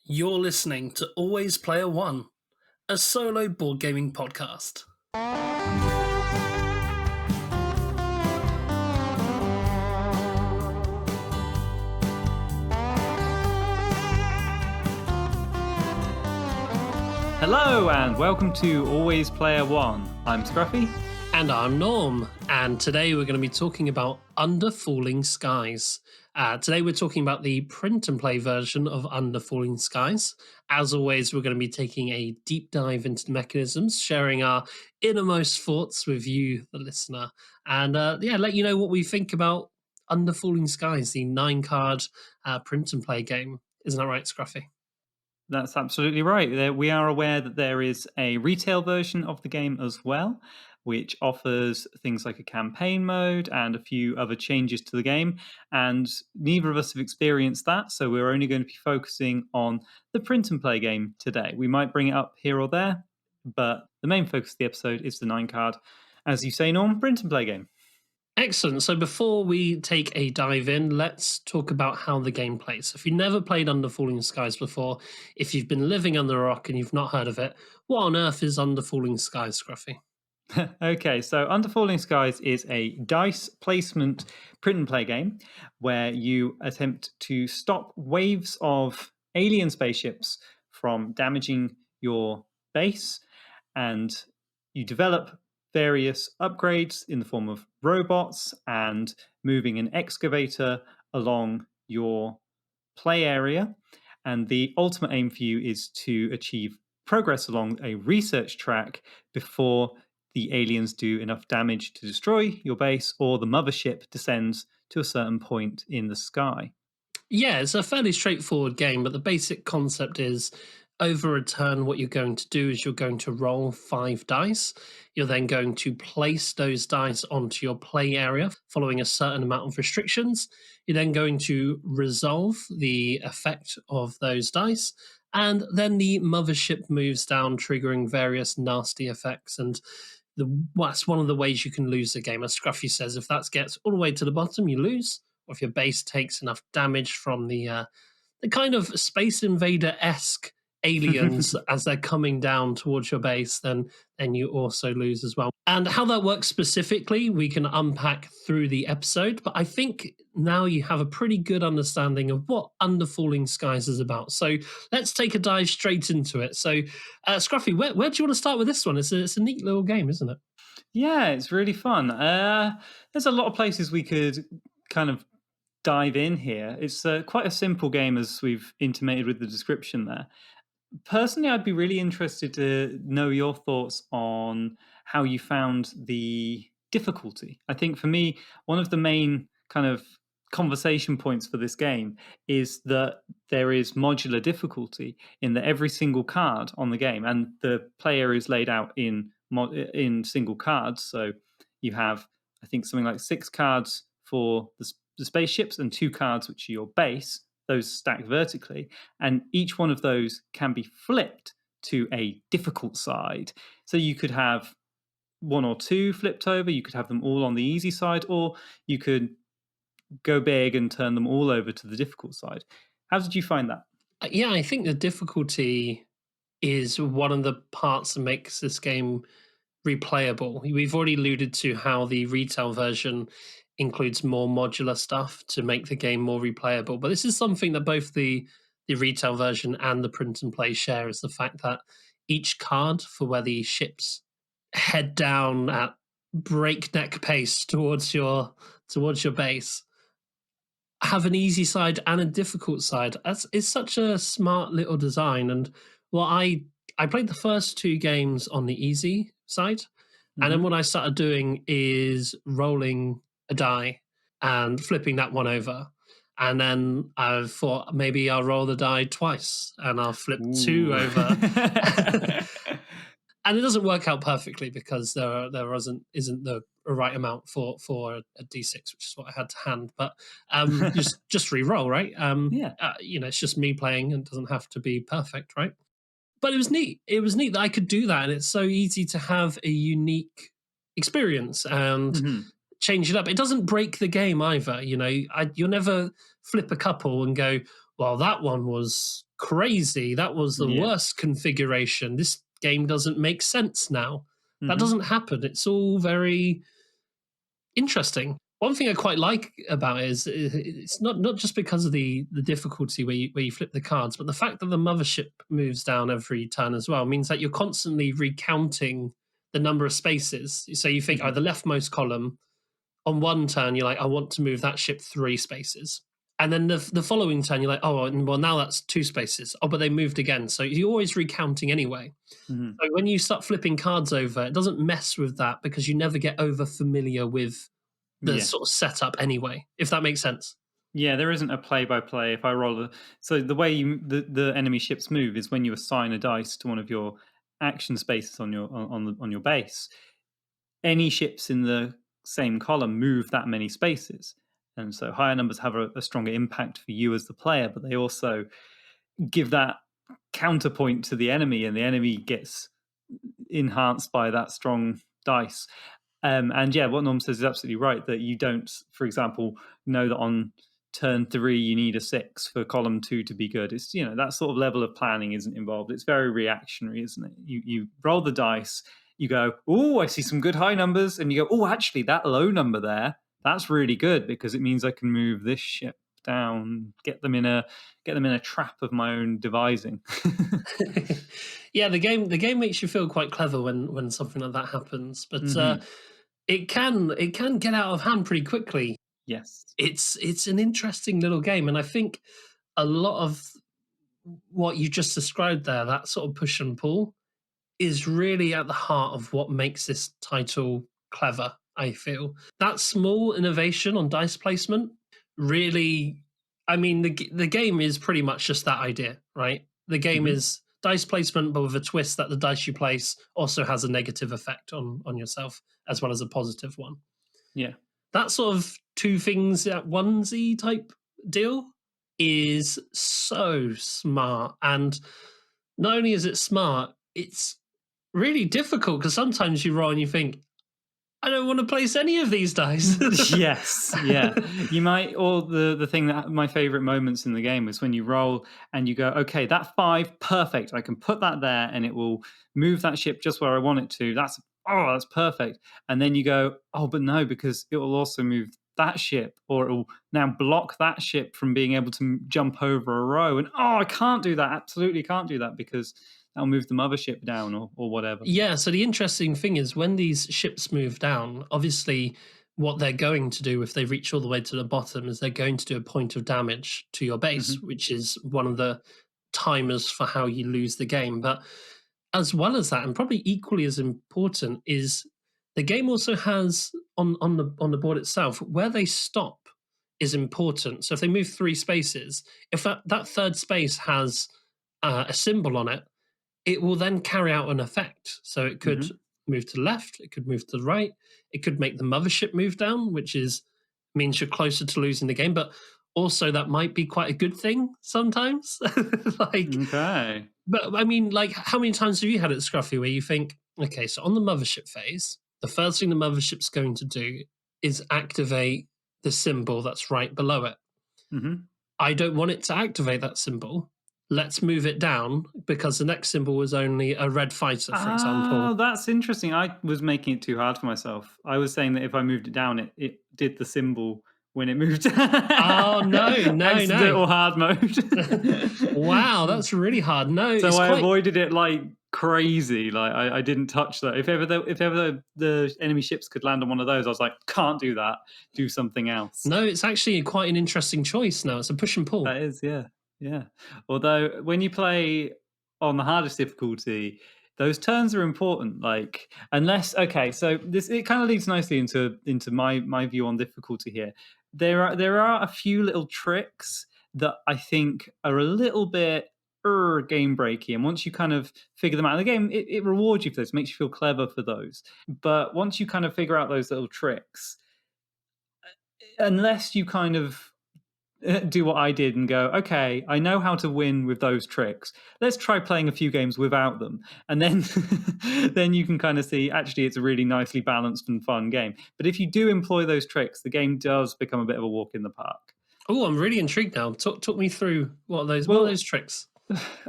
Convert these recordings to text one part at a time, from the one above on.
You're listening to Always Player One, a solo board gaming podcast. Hello and welcome to Always Player One. I'm Scruffy. And I'm Norm, and today we're going to be talking about Under Falling Skies. Today we're talking about the print and play version of Under Falling Skies. As always, we're going to be taking a deep dive into the mechanisms, sharing our innermost thoughts with you, the listener, and let you know what we think about Under Falling Skies, the 9-card print and play game. Isn't that right, Scruffy? That's absolutely right. We are aware that there is a retail version of the game as well, which offers things like a campaign mode and a few other changes to the game. And neither of us have experienced that, so we're only going to be focusing on the print and play game today. We might bring it up here or there, but the main focus of the episode is the 9-card, as you say, Norm, print and play game. Excellent. So before we take a dive in, let's talk about how the game plays. So if you've never played Under Falling Skies before, if you've been living under a rock and you've not heard of it, what on earth is Under Falling Skies, Scruffy? Okay, so Under Falling Skies is a dice placement print and play game where you attempt to stop waves of alien spaceships from damaging your base, and you develop various upgrades in the form of robots and moving an excavator along your play area. And the ultimate aim for you is to achieve progress along a research track before the aliens do enough damage to destroy your base or the mothership descends to a certain point in the sky. Yeah, it's a fairly straightforward game, but the basic concept is over a turn, what you're going to do is you're going to roll 5 dice. You're then going to place those dice onto your play area following a certain amount of restrictions. You're then going to resolve the effect of those dice, and then the mothership moves down, triggering various nasty effects. And that's one of the ways you can lose the game. As Scruffy says, if that gets all the way to the bottom, you lose. Or if your base takes enough damage from the kind of Space Invader-esque aliens as they're coming down towards your base, then you also lose as well. And how that works specifically, we can unpack through the episode, but I think now you have a pretty good understanding of what Under Falling Skies is about. So let's take a dive straight into it. So, Scruffy, where do you want to start with this one? It's a neat little game, isn't it? Yeah, it's really fun. There's a lot of places we could kind of dive in here. It's quite a simple game, as we've intimated with the description there. Personally, I'd be really interested to know your thoughts on how you found the difficulty. I think for me, one of the main kind of conversation points for this game is that there is modular difficulty in that every single card on the game, and the player is laid out in single cards. So you have, I think, something like 6 cards for the spaceships and 2 cards which are your base. Those stacked vertically, and each one of those can be flipped to a difficult side. So you could have 1 or 2 flipped over, you could have them all on the easy side, or you could go big and turn them all over to the difficult side. How did you find that? Yeah, I think the difficulty is one of the parts that makes this game replayable. We've already alluded to how the retail version includes more modular stuff to make the game more replayable. But this is something that both the retail version and the print and play share, is the fact that each card for where the ships head down at breakneck pace towards your base have an easy side and a difficult side. It's such a smart little design. And well, I played the first 2 games on the easy side. And then what I started doing is rolling a die and flipping that one over. And then I thought maybe I'll roll the die twice and I'll flip 2 over. And it doesn't work out perfectly because there isn't the right amount for a D6, which is what I had to hand. But just re-roll, right? It's just me playing and it doesn't have to be perfect, right? But it was neat. It was neat that I could do that, and it's so easy to have a unique experience and change it up. It doesn't break the game either. You'll never flip a couple and go, well, that one was crazy. That was the Yeah. worst configuration. This game doesn't make sense now. That Hmm. doesn't happen. It's all very interesting. One thing I quite like about it is it's not just because of the difficulty where you flip the cards, but the fact that the mothership moves down every turn as well means that you're constantly recounting the number of spaces. So you think, oh, Hmm. the leftmost column on one turn, you're like, I want to move that ship 3 spaces. And then the following turn, you're like, oh, well, now that's 2 spaces. Oh, but they moved again. So you're always recounting anyway. Hmm. So when you start flipping cards over, it doesn't mess with that because you never get over familiar with the Yeah. sort of setup anyway, if that makes sense. Yeah, there isn't a play-by-play. If I roll so the way the enemy ships move is when you assign a dice to one of your action spaces on your on your base. Any ships in the same column move that many spaces, and so higher numbers have a stronger impact for you as the player, but they also give that counterpoint to the enemy, and the enemy gets enhanced by that strong dice. And yeah, what Norm says is absolutely right. That you don't, for example, know that on turn 3 you need a 6 for column 2 to be good. It's that sort of level of planning isn't involved. It's very reactionary, isn't it? You roll the dice, you go, oh, I see some good high numbers, and you go, oh, actually that low number there, that's really good because it means I can move this ship down, get them in a trap of my own devising. Yeah, the game makes you feel quite clever when something like that happens, but Hmm. it can get out of hand pretty quickly. Yes. It's an interesting little game, and I think a lot of what you just described there, that sort of push and pull, is really at the heart of what makes this title clever, I feel. That small innovation on dice placement really, I mean, the game is pretty much just that idea, right? The game Hmm. is dice placement, but with a twist that the dice you place also has a negative effect on yourself as well as a positive one. Yeah. That sort of two things at onesie type deal is so smart. And not only is it smart, it's really difficult because sometimes you roll and you think, I don't want to place any of these dice. Yes, yeah. You might, or the thing that my favorite moments in the game is when you roll and you go, okay, that 5, perfect. I can put that there and it will move that ship just where I want it to. That's perfect. And then you go, oh, but no, because it will also move that ship, or it will now block that ship from being able to jump over a row. And oh, I can't do that. Absolutely can't do that because that'll move the mothership down or whatever. Yeah, so the interesting thing is when these ships move down, obviously what they're going to do if they reach all the way to the bottom is they're going to do a point of damage to your base, Hmm. which is one of the timers for how you lose the game. But as well as that, and probably equally as important, is the game also has on the board itself where they stop is important. So if they move 3 spaces, if that third space has a symbol on it, it will then carry out an effect. So it could Hmm. move to the left, it could move to the right, it could make the mothership move down, which is means you're closer to losing the game. But also that might be quite a good thing sometimes. like, Okay. but I mean, like, how many times have you had it, Scruffy, where you think, okay, so on the mothership phase, the first thing the mothership's going to do is activate the symbol that's right below it. Hmm. I don't want it to activate that symbol. Let's move it down because the next symbol was only a red fighter, for Oh, example. that's interesting. I was making it too hard for myself. I was saying that if I moved it down, it did the symbol when it moved. Oh no, no, no! Accidental hard mode. Wow, that's really hard. No, So it's I quite. avoided it like crazy. Like I didn't touch that. If ever the enemy ships could land on one of those, I was like, can't do that. Do something else. No, it's actually quite an interesting choice. Now it's a push and pull. That is, yeah, yeah. Although when you play on the hardest difficulty, those turns are important. Like, unless okay, so this it kind of leads nicely into my view on difficulty here. There are a few little tricks that I think are a little bit game breaky, and once you kind of figure them out, the game it rewards you for this, makes you feel clever for those. But once you kind of figure out those little tricks, unless you kind of do what I did and go, okay, I know how to win with those tricks. Let's try playing a few games without them, and then then you can kind of see actually it's a really nicely balanced and fun game. But if you do employ those tricks, the game does become a bit of a walk in the park. Oh, I'm really intrigued now. Talk me through what are those Well, tricks.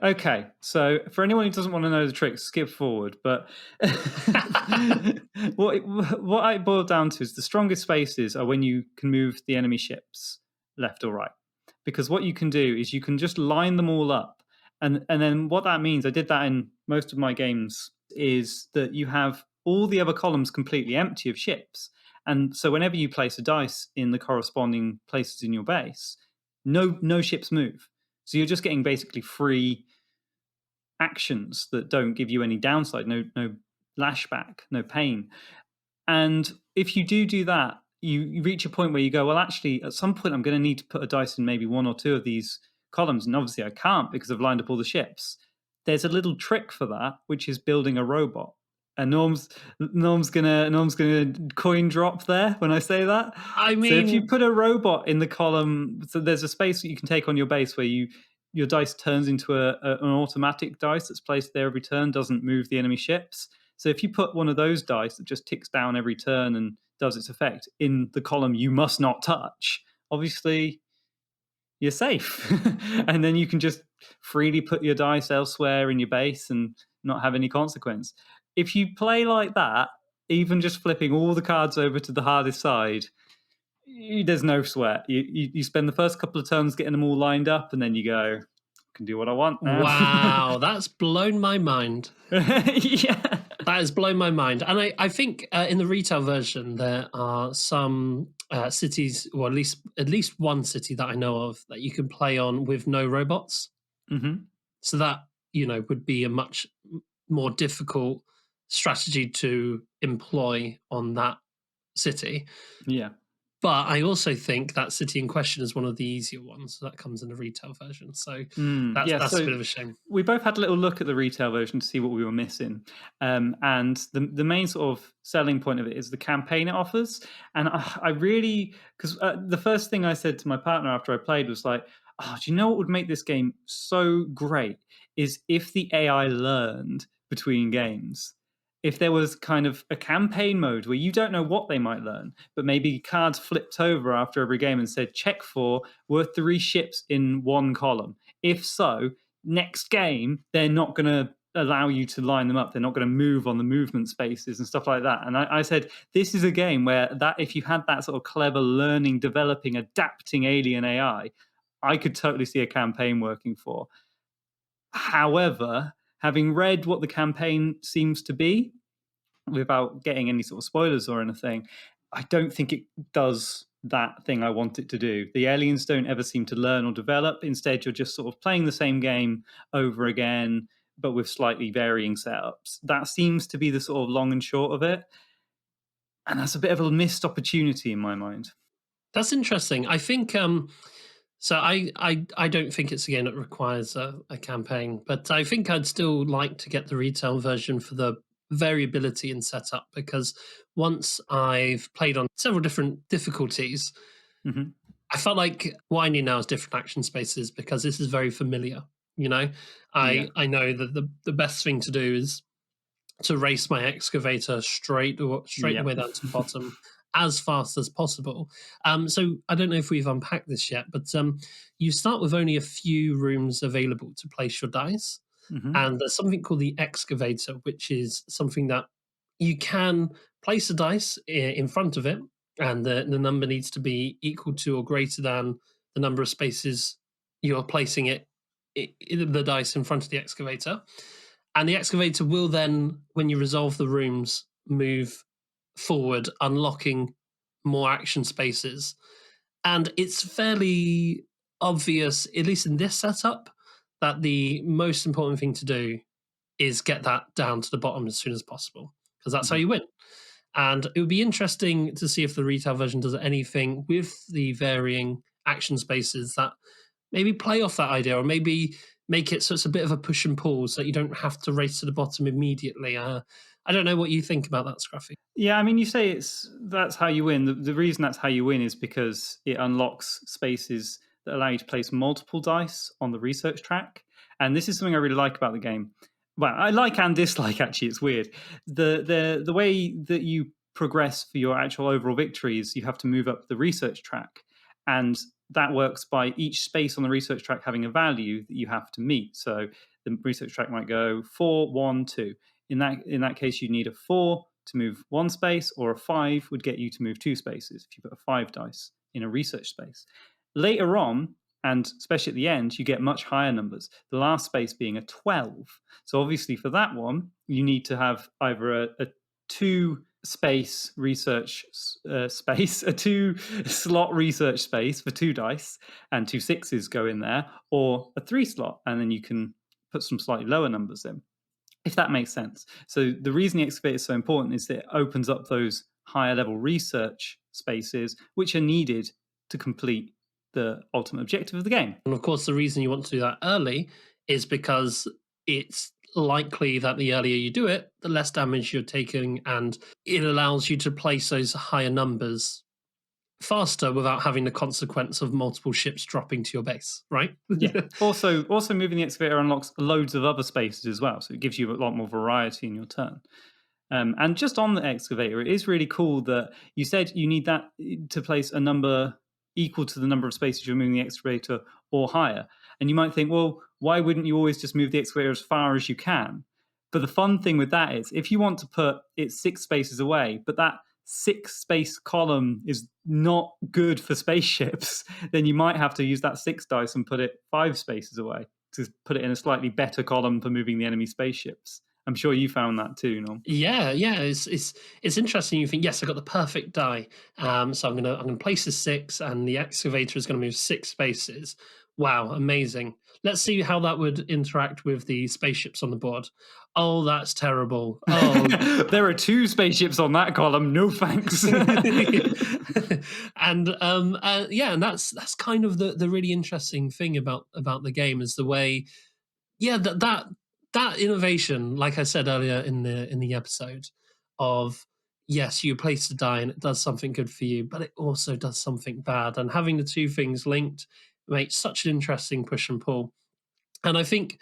Okay, so for anyone who doesn't want to know the tricks, skip forward. But what I boiled down to is the strongest spaces are when you can move the enemy ships left or right, because what you can do is you can just line them all up, and then what that means, I did that in most of my games, is that you have all the other columns completely empty of ships, and so whenever you place a dice in the corresponding places in your base, no ships move. So you're just getting basically free actions that don't give you any downside, no lashback, no pain. And if you do that, you reach a point where you go, well, actually, at some point, I'm going to need to put a dice in maybe one or two of these columns, and obviously, I can't because I've lined up all the ships. There's a little trick for that, which is building a robot. And Norm's gonna coin drop there when I say that. I So if you mean, put a robot in the column, so there's a space that you can take on your base where your dice turns into an automatic dice that's placed there every turn, doesn't move the enemy ships. So if you put one of those dice that just ticks down every turn and does its effect in the column you must not touch, obviously you're safe. And then you can just freely put your dice elsewhere in your base and not have any consequence. If you play like that, even just flipping all the cards over to the hardest side, there's no sweat. You spend the first couple of turns getting them all lined up, and then you go, I can do what I want now. wow, that's blown my mind. Yeah. That has blown my mind. And I think in the retail version, there are some cities, or at least one city that I know of that you can play on with no robots. Hmm. So that, would be a much more difficult strategy to employ on that city. Yeah. But I also think that city in question is one of the easier ones. So that comes in the retail version. So that's Yeah. that's a So bit of a shame. we both had a little look at the retail version to see what we were missing. And the main sort of selling point of it is the campaign it offers. And I really, because the first thing I said to my partner after I played was like, oh, do you know what would make this game so great is if the AI learned between games. If there was kind of a campaign mode where you don't know what they might learn, but maybe cards flipped over after every game and said, check for were 3 ships in one column. If so, next game, they're not going to allow you to line them up. They're not going to move on the movement spaces and stuff like that. And I said, this is a game where that if you had that sort of clever learning, developing, adapting alien AI, I could totally see a campaign working for. However, having read what the campaign seems to be, without getting any sort of spoilers or anything, I don't think it does that thing I want it to do. The aliens don't ever seem to learn or develop. Instead, you're just sort of playing the same game over again, but with slightly varying setups. That seems to be the sort of long and short of it. And that's a bit of a missed opportunity in my mind. That's interesting. I think so. I don't think it's a game that requires a campaign, but I think I'd still like to get the retail version for the variability in setup because once I've played on several different difficulties, Hmm. I felt like what I need now is different action spaces because this is very familiar. You know, Yeah. I know that the best thing to do is to race my excavator straight the Yep. way down to the bottom as fast as possible. So I don't know if we've unpacked this yet, but you start with only a few rooms available to place your dice, Hmm. and there's something called the excavator, which is something that you can place a dice in front of it, and the number needs to be equal to or greater than the number of spaces you're placing the dice in front of the excavator. And the excavator will then, when you resolve the rooms, move forward, unlocking more action spaces. And it's fairly obvious, at least in this setup, that the most important thing to do is get that down to the bottom as soon as possible, because that's how Hmm. you win. And it would be interesting to see if the retail version does anything with the varying action spaces that maybe play off that idea, or maybe make it so it's a bit of a push and pull so that you don't have to race to the bottom immediately. I don't know what you think about that, Scruffy. Yeah, I mean, you say that's how you win. The reason that's how you win is because it unlocks spaces that allow you to place multiple dice on the research track. And this is something I really like about the game. Well, I like and dislike actually. It's weird. The way that you progress for your actual overall victory is you have to move up the research track, and that works by each space on the research track having a value that you have to meet. So the research track might go 4, 1, 2. In that case, you need a 4 to move one space, or a 5 would get you to move two spaces if you put a 5 dice in a research space. Later on, and especially at the end, you get much higher numbers, the last space being a 12. So obviously for that one, you need to have either a 2 space research space, a 2 slot research space for 2 dice, and 2 sixes go in there, or a 3 slot, and then you can put some slightly lower numbers in, if that makes sense. So the reason the excavator is so important is that it opens up those higher level research spaces, which are needed to complete the ultimate objective of the game. And of course, the reason you want to do that early is because it's likely that the earlier you do it, the less damage you're taking, and it allows you to place those higher numbers faster without having the consequence of multiple ships dropping to your base, right? Yeah. Also moving the excavator unlocks loads of other spaces as well, so it gives you a lot more variety in your turn. And just on the excavator, it is really cool that you said you need that to place a number equal to the number of spaces you're moving the excavator or higher. And you might think, well, why wouldn't you always just move the excavator as far as you can? But the fun thing with that is if you want to put it 6 spaces away, but that 6 space column is not good for spaceships, then you might have to use that 6 dice and put it 5 spaces away to put it in a slightly better column for moving the enemy spaceships. I'm sure you found that too, Norm. Yeah, yeah, it's interesting. You think, yes, I got the perfect die, so I'm gonna place a 6, and the excavator is gonna move 6 spaces. Wow, amazing. Let's see how that would interact with the spaceships on the board. Oh, that's terrible. Oh, There are 2 spaceships on that column. No thanks. and yeah, and that's kind of the really interesting thing about the game is the way, yeah, that innovation, like I said earlier in the episode, of yes, you place a die and it does something good for you, but it also does something bad, and having the two things linked makes such an interesting push and pull. And I think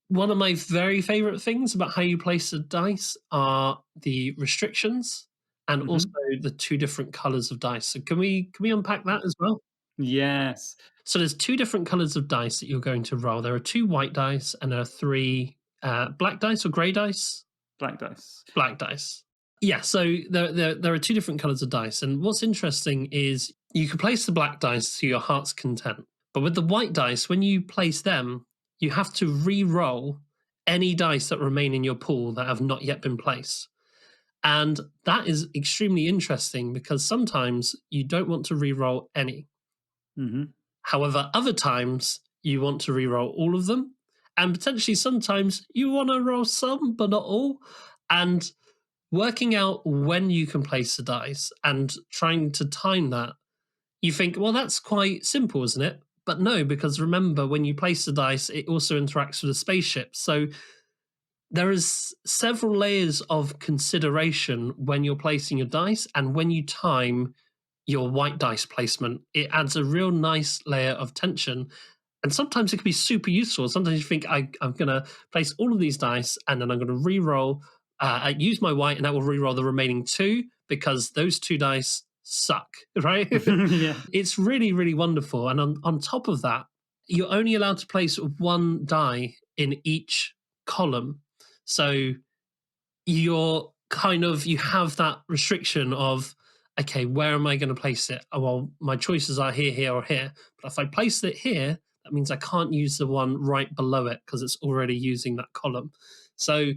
one of my very favorite things about how you place the dice are the restrictions and also Mhm. the two different colors of dice. So can we unpack that as well? Yes. So there's two different colors of dice that you're going to roll. There are two white dice and there are three black dice or gray dice. Black dice. Black dice. Yeah, so there are two different colors of dice. And what's interesting is you can place the black dice to your heart's content. But with the white dice, when you place them, you have to re roll any dice that remain in your pool that have not yet been placed. And that is extremely interesting because sometimes you don't want to re roll any. Mhm. However, other times you want to re-roll all of them, and potentially sometimes you want to roll some but not all. And working out when you can place the dice and trying to time that, you think, well, that's quite simple, isn't it? But no, because remember, when you place the dice, it also interacts with the spaceship. So there is several layers of consideration when you're placing your dice, and when you time your white dice placement, it adds a real nice layer of tension. And sometimes it can be super useful. Sometimes you think, I'm going to place all of these dice and then I'm going to re-roll, use my white, and that will re-roll the remaining two because those two dice suck, right? Yeah. It's really, really wonderful. And on top of that, you're only allowed to place one die in each column. So you have that restriction of, okay, where am I going to place it? Oh, well, my choices are here, here, or here. But if I place it here, that means I can't use the one right below it because it's already using that column. So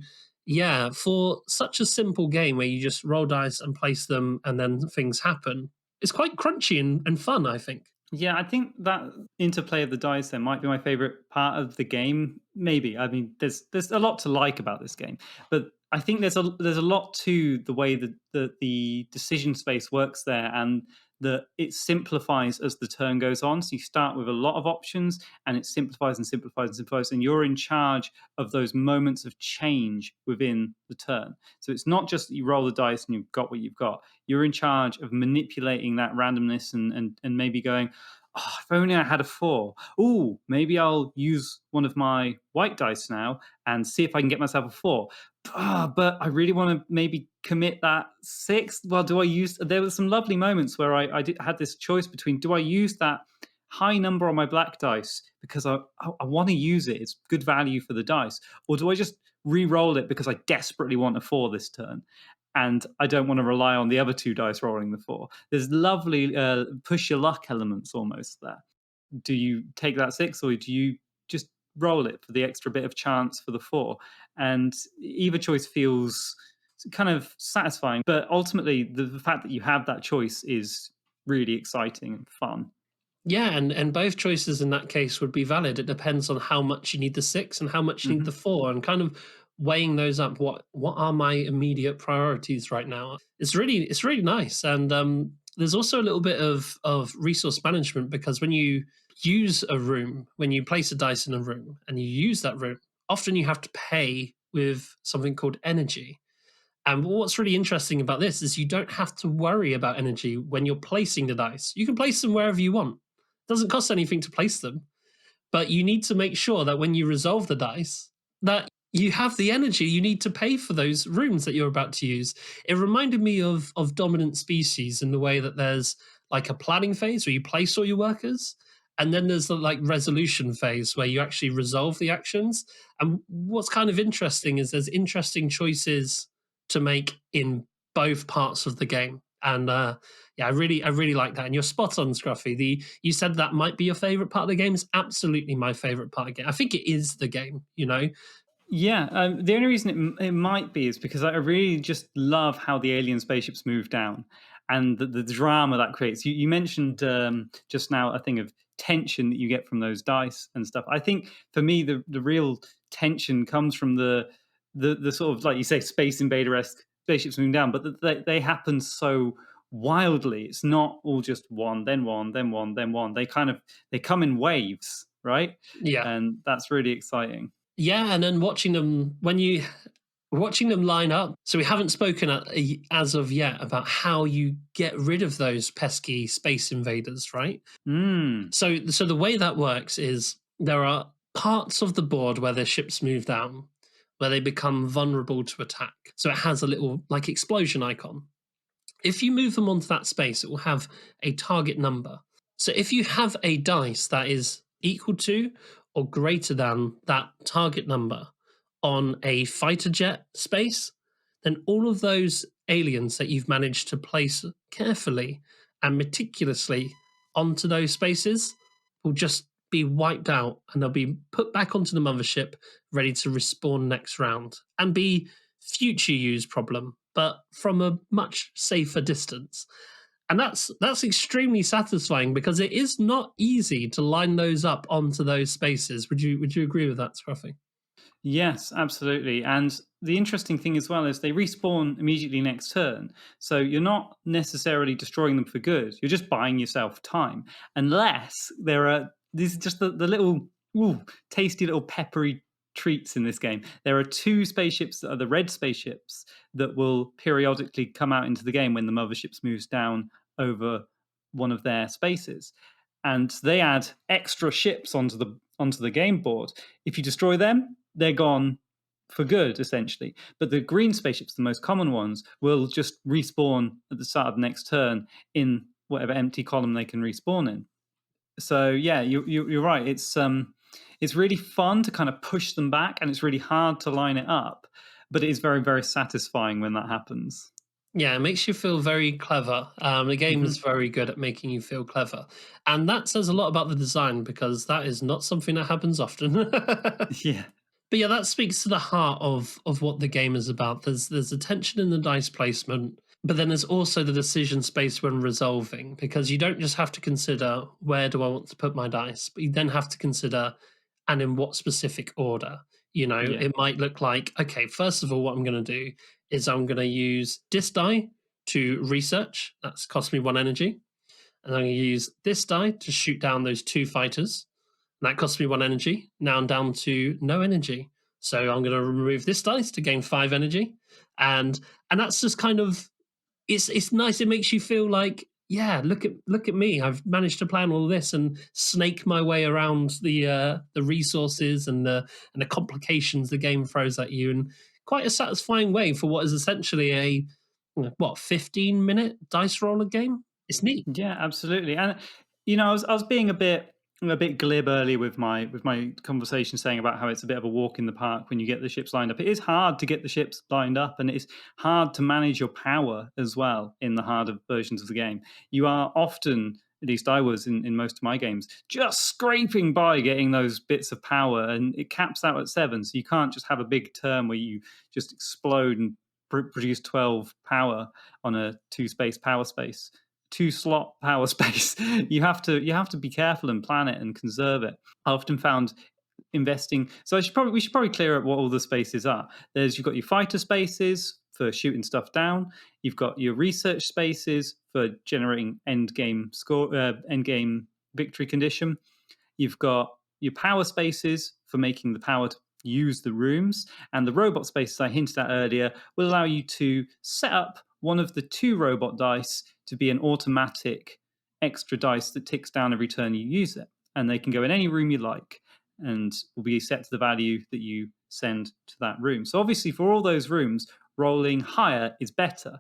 yeah, for such a simple game where you just roll dice and place them and then things happen, it's quite crunchy and fun, I think. Yeah, I think that interplay of the dice there might be my favorite part of the game. Maybe. I mean, there's a lot to like about this game, but I think there's a lot to the way that the decision space works there, and that it simplifies as the turn goes on. So you start with a lot of options, and it simplifies and simplifies and simplifies, and you're in charge of those moments of change within the turn. So it's not just that you roll the dice and you've got what you've got. You're in charge of manipulating that randomness and maybe going, "Oh, if only I had a 4. Ooh, maybe I'll use one of my white dice now and see if I can get myself a 4. But I really want to maybe commit that 6. Well, do I use? There were some lovely moments where had this choice between, do I use that high number on my black dice because I want to use it? It's good value for the dice, or do I just re-roll it because I desperately want a 4 this turn? And I don't want to rely on the other 2 dice rolling the 4. There's lovely push your luck elements almost there. Do you take that 6, or do you just roll it for the extra bit of chance for the 4? And either choice feels kind of satisfying, but ultimately the fact that you have that choice is really exciting and fun. Yeah, and both choices in that case would be valid. It depends on how much you need the 6 and how much you need the Hmm. 4, and kind of weighing those up. What are my immediate priorities right now? It's really nice, and there's also a little bit of resource management, because when you use a room, when you place a dice in a room and you use that room, often you have to pay with something called energy. And what's really interesting about this is you don't have to worry about energy when you're placing the dice. You can place them wherever you want. It doesn't cost anything to place them, but you need to make sure that when you resolve the dice, that you have the energy you need to pay for those rooms that you're about to use. It reminded me of dominant species in the way that there's like a planning phase where you place all your workers, and then there's the like resolution phase where you actually resolve the actions. And what's kind of interesting is there's interesting choices to make in both parts of the game. And yeah, I really like that. And you're spot on, Scruffy. The You said that might be your favorite part of the game. Is absolutely my favorite part of the game. I think it is the game. Yeah, the only reason it might be is because I really just love how the alien spaceships move down and the drama that creates. You mentioned just now a thing of tension that you get from those dice and stuff. I think for me, the real tension comes from the sort of, like you say, space invader esque spaceships moving down, but they happen so wildly. It's not all just one, then one, then one, then one. They come in waves, right? Yeah, And that's really exciting. yeah. And then watching them line up. So we haven't spoken as of yet about how you get rid of those pesky space invaders, right? Mm. So the way that works is there are parts of the board where their ships move down, where they become vulnerable to attack. So it has a little like explosion icon. If you move them onto that space, it will have a target number. So if you have a dice that is equal to or greater than that target number on a fighter jet space, then all of those aliens that you've managed to place carefully and meticulously onto those spaces will just be wiped out, and they'll be put back onto the mothership ready to respawn next round and be future use problem, but from a much safer distance. And that's extremely satisfying because it is not easy to line those up onto those spaces. Would you agree with that, Scruffy? Yes, absolutely. And the interesting thing as well is they respawn immediately next turn. So you're not necessarily destroying them for good. You're just buying yourself time. Unless there are, these are just the little tasty little peppery treats in this game. There are 2 spaceships that are the red spaceships that will periodically come out into the game when the motherships moves down over one of their spaces. And they add extra ships onto the game board. If you destroy them, they're gone for good, essentially. But the green spaceships, the most common ones, will just respawn at the start of the next turn in whatever empty column they can respawn in. So yeah, you're right. It's really fun to kind of push them back, and it's really hard to line it up. But it is very very satisfying when that happens. Yeah, it makes you feel very clever. The game is Hmm. very good at making you feel clever, and that says a lot about the design because that is not something that happens often. Yeah, But yeah, that speaks to the heart of what the game is about. There's a tension in the dice placement, but then there's also the decision space when resolving, because you don't just have to consider where do I want to put my dice, but you then have to consider and in what specific order. yeah. It might look like, okay, first of all, what I'm going to do is I'm going to use this die to research. That's cost me 1 energy. And I'm going to use this die to shoot down those 2 fighters. That cost me 1 energy. Now I'm down to no energy. So I'm going to remove this dice to gain 5 energy, and that's just kind of it's nice. It makes you feel like yeah, look at me. I've managed to plan all this and snake my way around the resources and the complications the game throws at you in quite a satisfying way for what is essentially a what 15-minute dice roller game. It's neat. Yeah, absolutely. And I was being a bit glib earlier with my conversation, saying about how it's a bit of a walk in the park when you get the ships lined up. It is hard to get the ships lined up, and it's hard to manage your power as well in the harder versions of the game. You are often, at least I was in most of my games, just scraping by getting those bits of power, and it caps out at 7. So you can't just have a big turn where you just explode and produce 12 power on a two slot power space. You have to be careful and plan it and conserve it. I often found investing. So we should probably clear up what all the spaces are. You've got your fighter spaces for shooting stuff down. You've got your research spaces for generating end game score, end game victory condition. You've got your power spaces for making the power to use the rooms, and the robot spaces I hinted at earlier will allow you to set up one of the 2 robot dice to be an automatic extra dice that ticks down every turn you use it. And they can go in any room you like and will be set to the value that you send to that room. So, obviously, for all those rooms, rolling higher is better.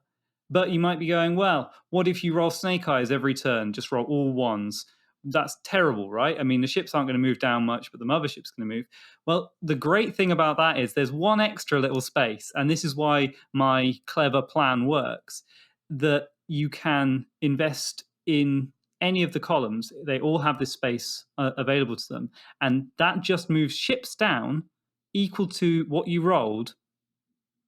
But you might be going, well, what if you roll snake eyes every turn? Just roll all ones. That's terrible, right? I mean, the ships aren't going to move down much, but the mothership's going to move. Well, the great thing about that is there's one extra little space, and this is why my clever plan works, that you can invest in any of the columns. They all have this space available to them, and that just moves ships down equal to what you rolled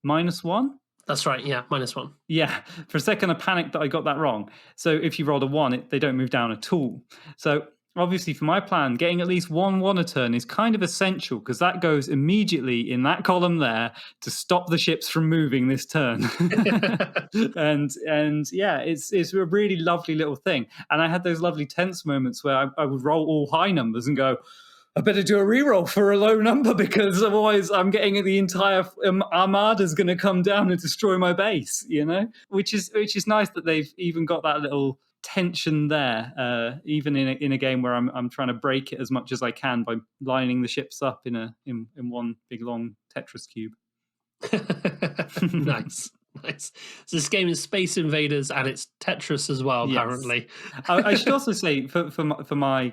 -1. That's right. Yeah, -1. Yeah, for a second I panicked that I got that wrong. So if you rolled a 1, they don't move down at all. So obviously for my plan, getting at least 1 a turn is kind of essential, because that goes immediately in that column there to stop the ships from moving this turn. And yeah, it's a really lovely little thing. And I had those lovely tense moments where I would roll all high numbers and go, I better do a reroll for a low number, because otherwise I'm getting the entire armada's going to come down and destroy my base. Which is nice that they've even got that little tension there, even in a game where I'm trying to break it as much as I can by lining the ships up in one big long Tetris cube. Nice, nice. So this game is Space Invaders and it's Tetris as well, Yes. apparently. I should also say, for my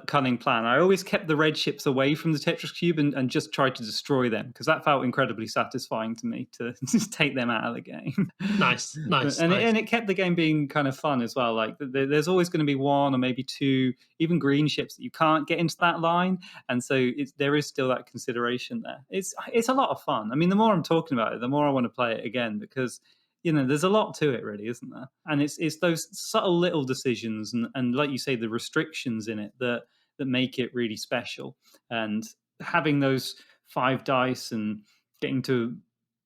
cunning plan, I always kept the red ships away from the Tetris cube and just tried to destroy them, because that felt incredibly satisfying to me, to just take them out of the game. Nice, nice, and nice. it kept the game being kind of fun as well. Like there's always going to be 1 or maybe 2, even green ships that you can't get into that line, and so there is still that consideration there. It's a lot of fun. I mean, the more I'm talking about it, the more I want to play it again, because there's a lot to it, really, isn't there? And it's those subtle little decisions and like you say, the restrictions in it that make it really special. And having those 5 dice and getting to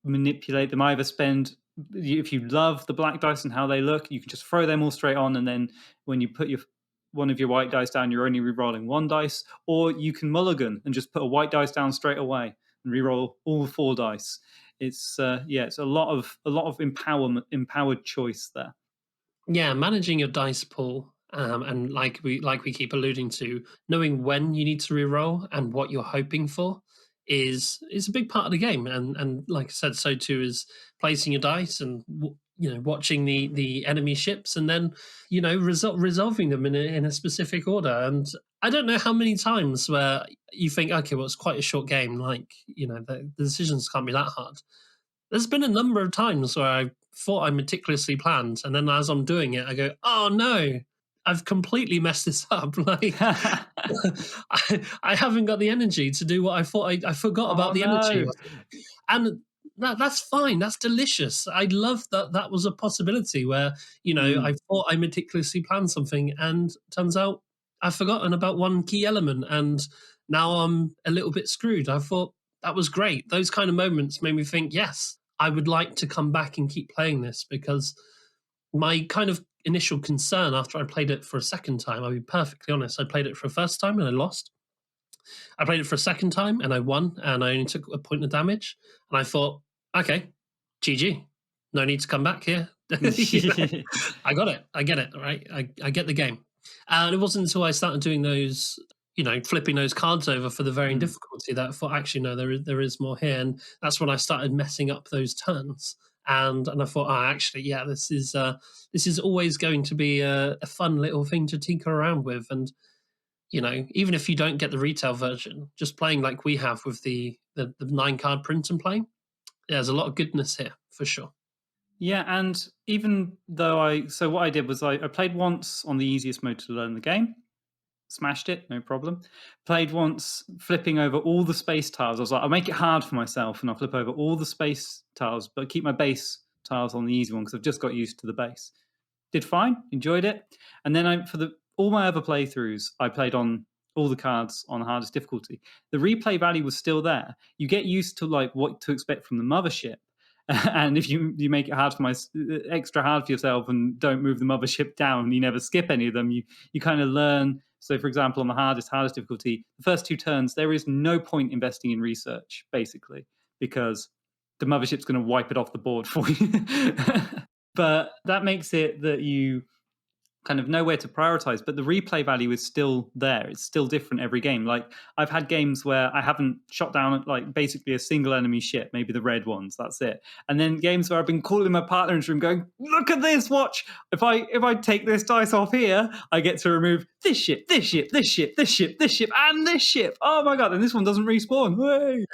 manipulate them, either spend, if you love the black dice and how they look, you can just throw them all straight on, and then when you put one of your white dice down, you're only re-rolling 1 dice, or you can mulligan and just put a white dice down straight away and re-roll all 4 dice. It's it's a lot of empowered choice there. Yeah, managing your dice pool, and like we keep alluding to, knowing when you need to reroll and what you're hoping for is a big part of the game. And like I said, so too is placing your dice and watching the enemy ships, and then resolving them in a specific order. And I don't know how many times where you think, okay, well, it's quite a short game, like the decisions can't be that hard. There's been a number of times where I thought I meticulously planned, and then as I'm doing it, I go, "Oh no, I've completely messed this up." Like I haven't got the energy to do what I thought. I forgot Oh about the energy, no. and that's fine. That's delicious. I love that that was a possibility where I Mm. thought I meticulously planned something, and turns out I've forgotten about one key element, and now I'm a little bit screwed. I thought that was great. Those kind of moments made me think, yes, I would like to come back and keep playing this, because my kind of initial concern after I played it for a second time, I'll be perfectly honest, I played it for a first time and I lost. I played it for a second time and I won, and I only took a point of damage. And I thought, okay, GG. no need to come back here. You know? I got it. I get it. Right. I get the game. And it wasn't until I started doing those, flipping those cards over for the varying Mm. difficulty that I thought, actually, no, there is more here. And that's when I started messing up those turns. And I thought, actually, yeah, this is always going to be a fun little thing to tinker around with. And even if you don't get the retail version, just playing like we have with the 9 card print and play, there's a lot of goodness here for sure. Yeah, and even though so what I did was I played once on the easiest mode to learn the game, smashed it, no problem. Played once, flipping over all the space tiles. I was like, I'll make it hard for myself and I'll flip over all the space tiles, but keep my base tiles on the easy one because I've just got used to the base. Did fine, enjoyed it. And then for the all my other playthroughs, I played on all the cards on hardest difficulty. The replay value was still there. You get used to like what to expect from the mothership. And if you make it hard for extra hard for yourself and don't move the mothership down, you never skip any of them. You kind of learn. So, for example, on the hardest difficulty, the first 2 turns, there is no point investing in research, basically, because the mothership's going to wipe it off the board for you. But that makes it that you kind of know where to prioritize, but the replay value is still there. It's still different every game. Like I've had games where I haven't shot down like basically a single enemy ship, maybe the red ones, that's it. And then games where I've been calling my partner into the room going, look at this, watch. If I take this dice off here, I get to remove this ship, this ship, this ship, this ship, this ship, and this ship. Oh my god, and this one doesn't respawn. Way.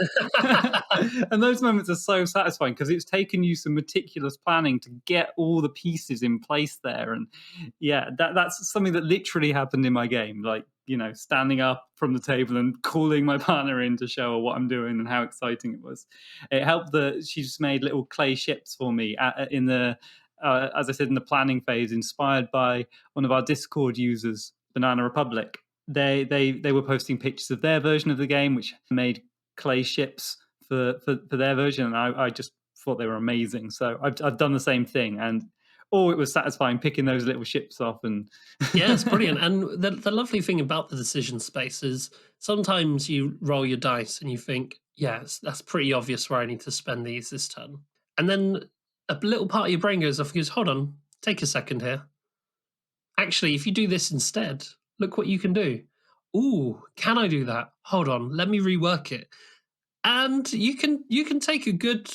And those moments are so satisfying because it's taken you some meticulous planning to get all the pieces in place there. And yeah, that's something that literally happened in my game. Like, standing up from the table and calling my partner in to show her what I'm doing and how exciting it was. It helped that she just made little clay ships for me in the, as I said, in the planning phase, inspired by one of our Discord users, Banana Republic. They were posting pictures of their version of the game, which made clay ships for their version, and I just thought they were amazing. So I've done the same thing, and it was satisfying picking those little ships off. And Yeah, it's brilliant. And the lovely thing about the decision space is sometimes you roll your dice and you think, yes, that's pretty obvious where I need to spend these this turn. And then a little part of your brain goes off and goes, hold on, take a second here. Actually, if you do this instead, look what you can do. Ooh, can I do that? Hold on, let me rework it. And you can take a good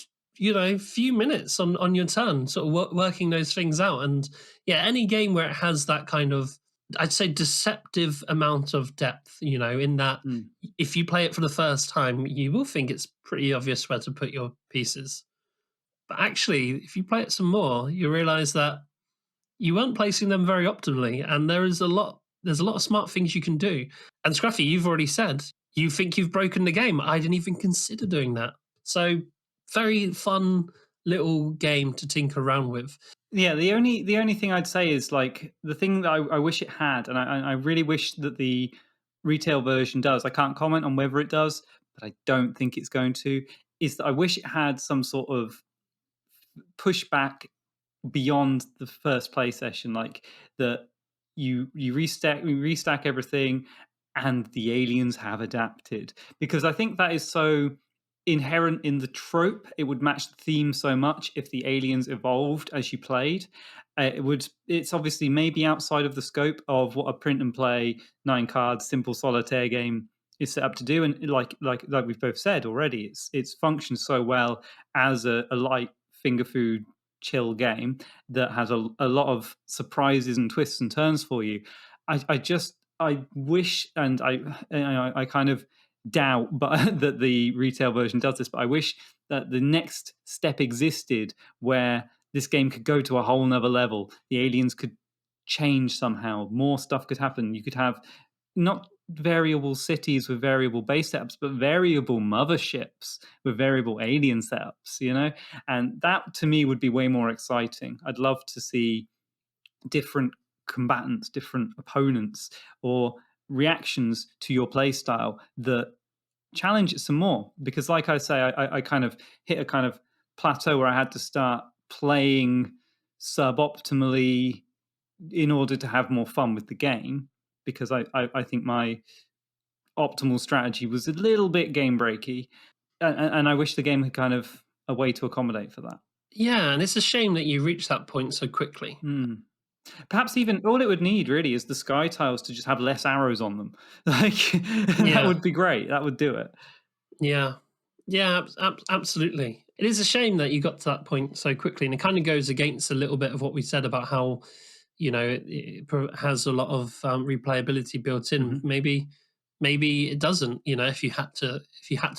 few minutes on your turn sort of working those things out. And yeah, any game where it has that kind of, I'd say, deceptive amount of depth, in that mm, if you play it for the first time you will think it's pretty obvious where to put your pieces, but actually if you play it some more you realize that you weren't placing them very optimally, and there's a lot of smart things you can do. And Scruffy, you've already said you think you've broken the game. I didn't even consider doing that. So very fun little game to tinker around with. yeah, the only thing I'd say is like the thing that I wish it had, and I really wish that the retail version does. I can't comment on whether it does, but I don't think it's going to. Is that I wish it had some sort of pushback beyond the first play session, like that you restack everything, and the aliens have adapted, because I think that is so inherent in the trope. It would match the theme so much if the aliens evolved as you played. It's obviously maybe outside of the scope of what a print and play 9 card simple solitaire game is set up to do, and like we've both said already, it's functioned so well as a light finger food chill game that has a lot of surprises and twists and turns for you. I wish, and I kind of doubt, but that the retail version does this. But I wish that the next step existed where this game could go to a whole nother level. The aliens could change somehow. More stuff could happen. You could have not variable cities with variable base setups, but variable motherships with variable alien setups, And that to me would be way more exciting. I'd love to see different combatants, different opponents, or reactions to your playstyle that challenge it some more. Because, like I say, I kind of hit a kind of plateau where I had to start playing suboptimally in order to have more fun with the game. Because I think my optimal strategy was a little bit game breaky, and I wish the game had kind of a way to accommodate for that. Yeah, and it's a shame that you reached that point so quickly. Mm. Perhaps even all it would need really is the sky tiles to just have less arrows on them. Like that Yeah, would be great. That would do it. yeah, yeah, absolutely. It is a shame that you got to that point so quickly, and it kind of goes against a little bit of what we said about how, it has a lot of replayability built in. Hmm. Maybe it doesn't. If you had to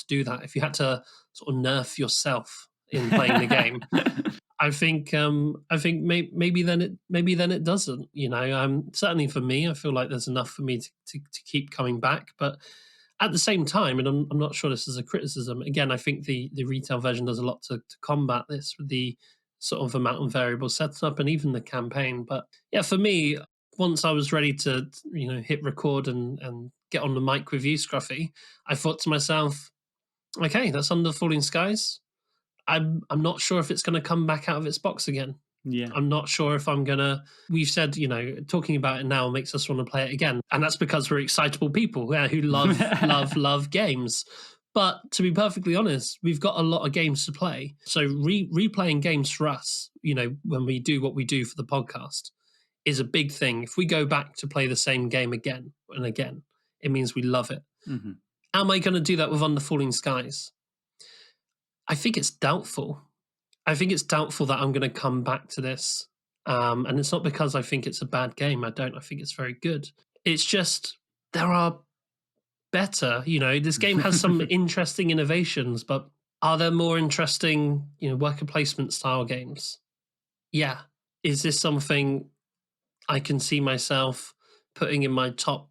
do that, if you had to sort of nerf yourself in playing the game, I think maybe then it doesn't. Certainly for me, I feel like there's enough for me to keep coming back. But at the same time, and I'm not sure this is a criticism. Again, I think the retail version does a lot to combat this with the sort of amount of variable setup and even the campaign. But yeah, for me, once I was ready to hit record and get on the mic with you, Scruffy, I thought to myself, okay, that's Under Falling Skies. I'm not sure if it's going to come back out of its box again. Yeah. I'm not sure if I'm gonna. We've said, talking about it now makes us want to play it again, and that's because we're excitable people, yeah, who love games. But to be perfectly honest, we've got a lot of games to play. So replaying games for us, when we do what we do for the podcast, is a big thing. If we go back to play the same game again and again, it means we love it. Hmm. Am I going to do that with Under Falling Skies? I think it's doubtful. I think it's doubtful that I'm going to come back to this. And it's not because I think it's a bad game. I don't. I think it's very good. It's just there are better. This game has some interesting innovations, but are there more interesting, worker placement style games? Yeah. Is this something I can see myself putting in my top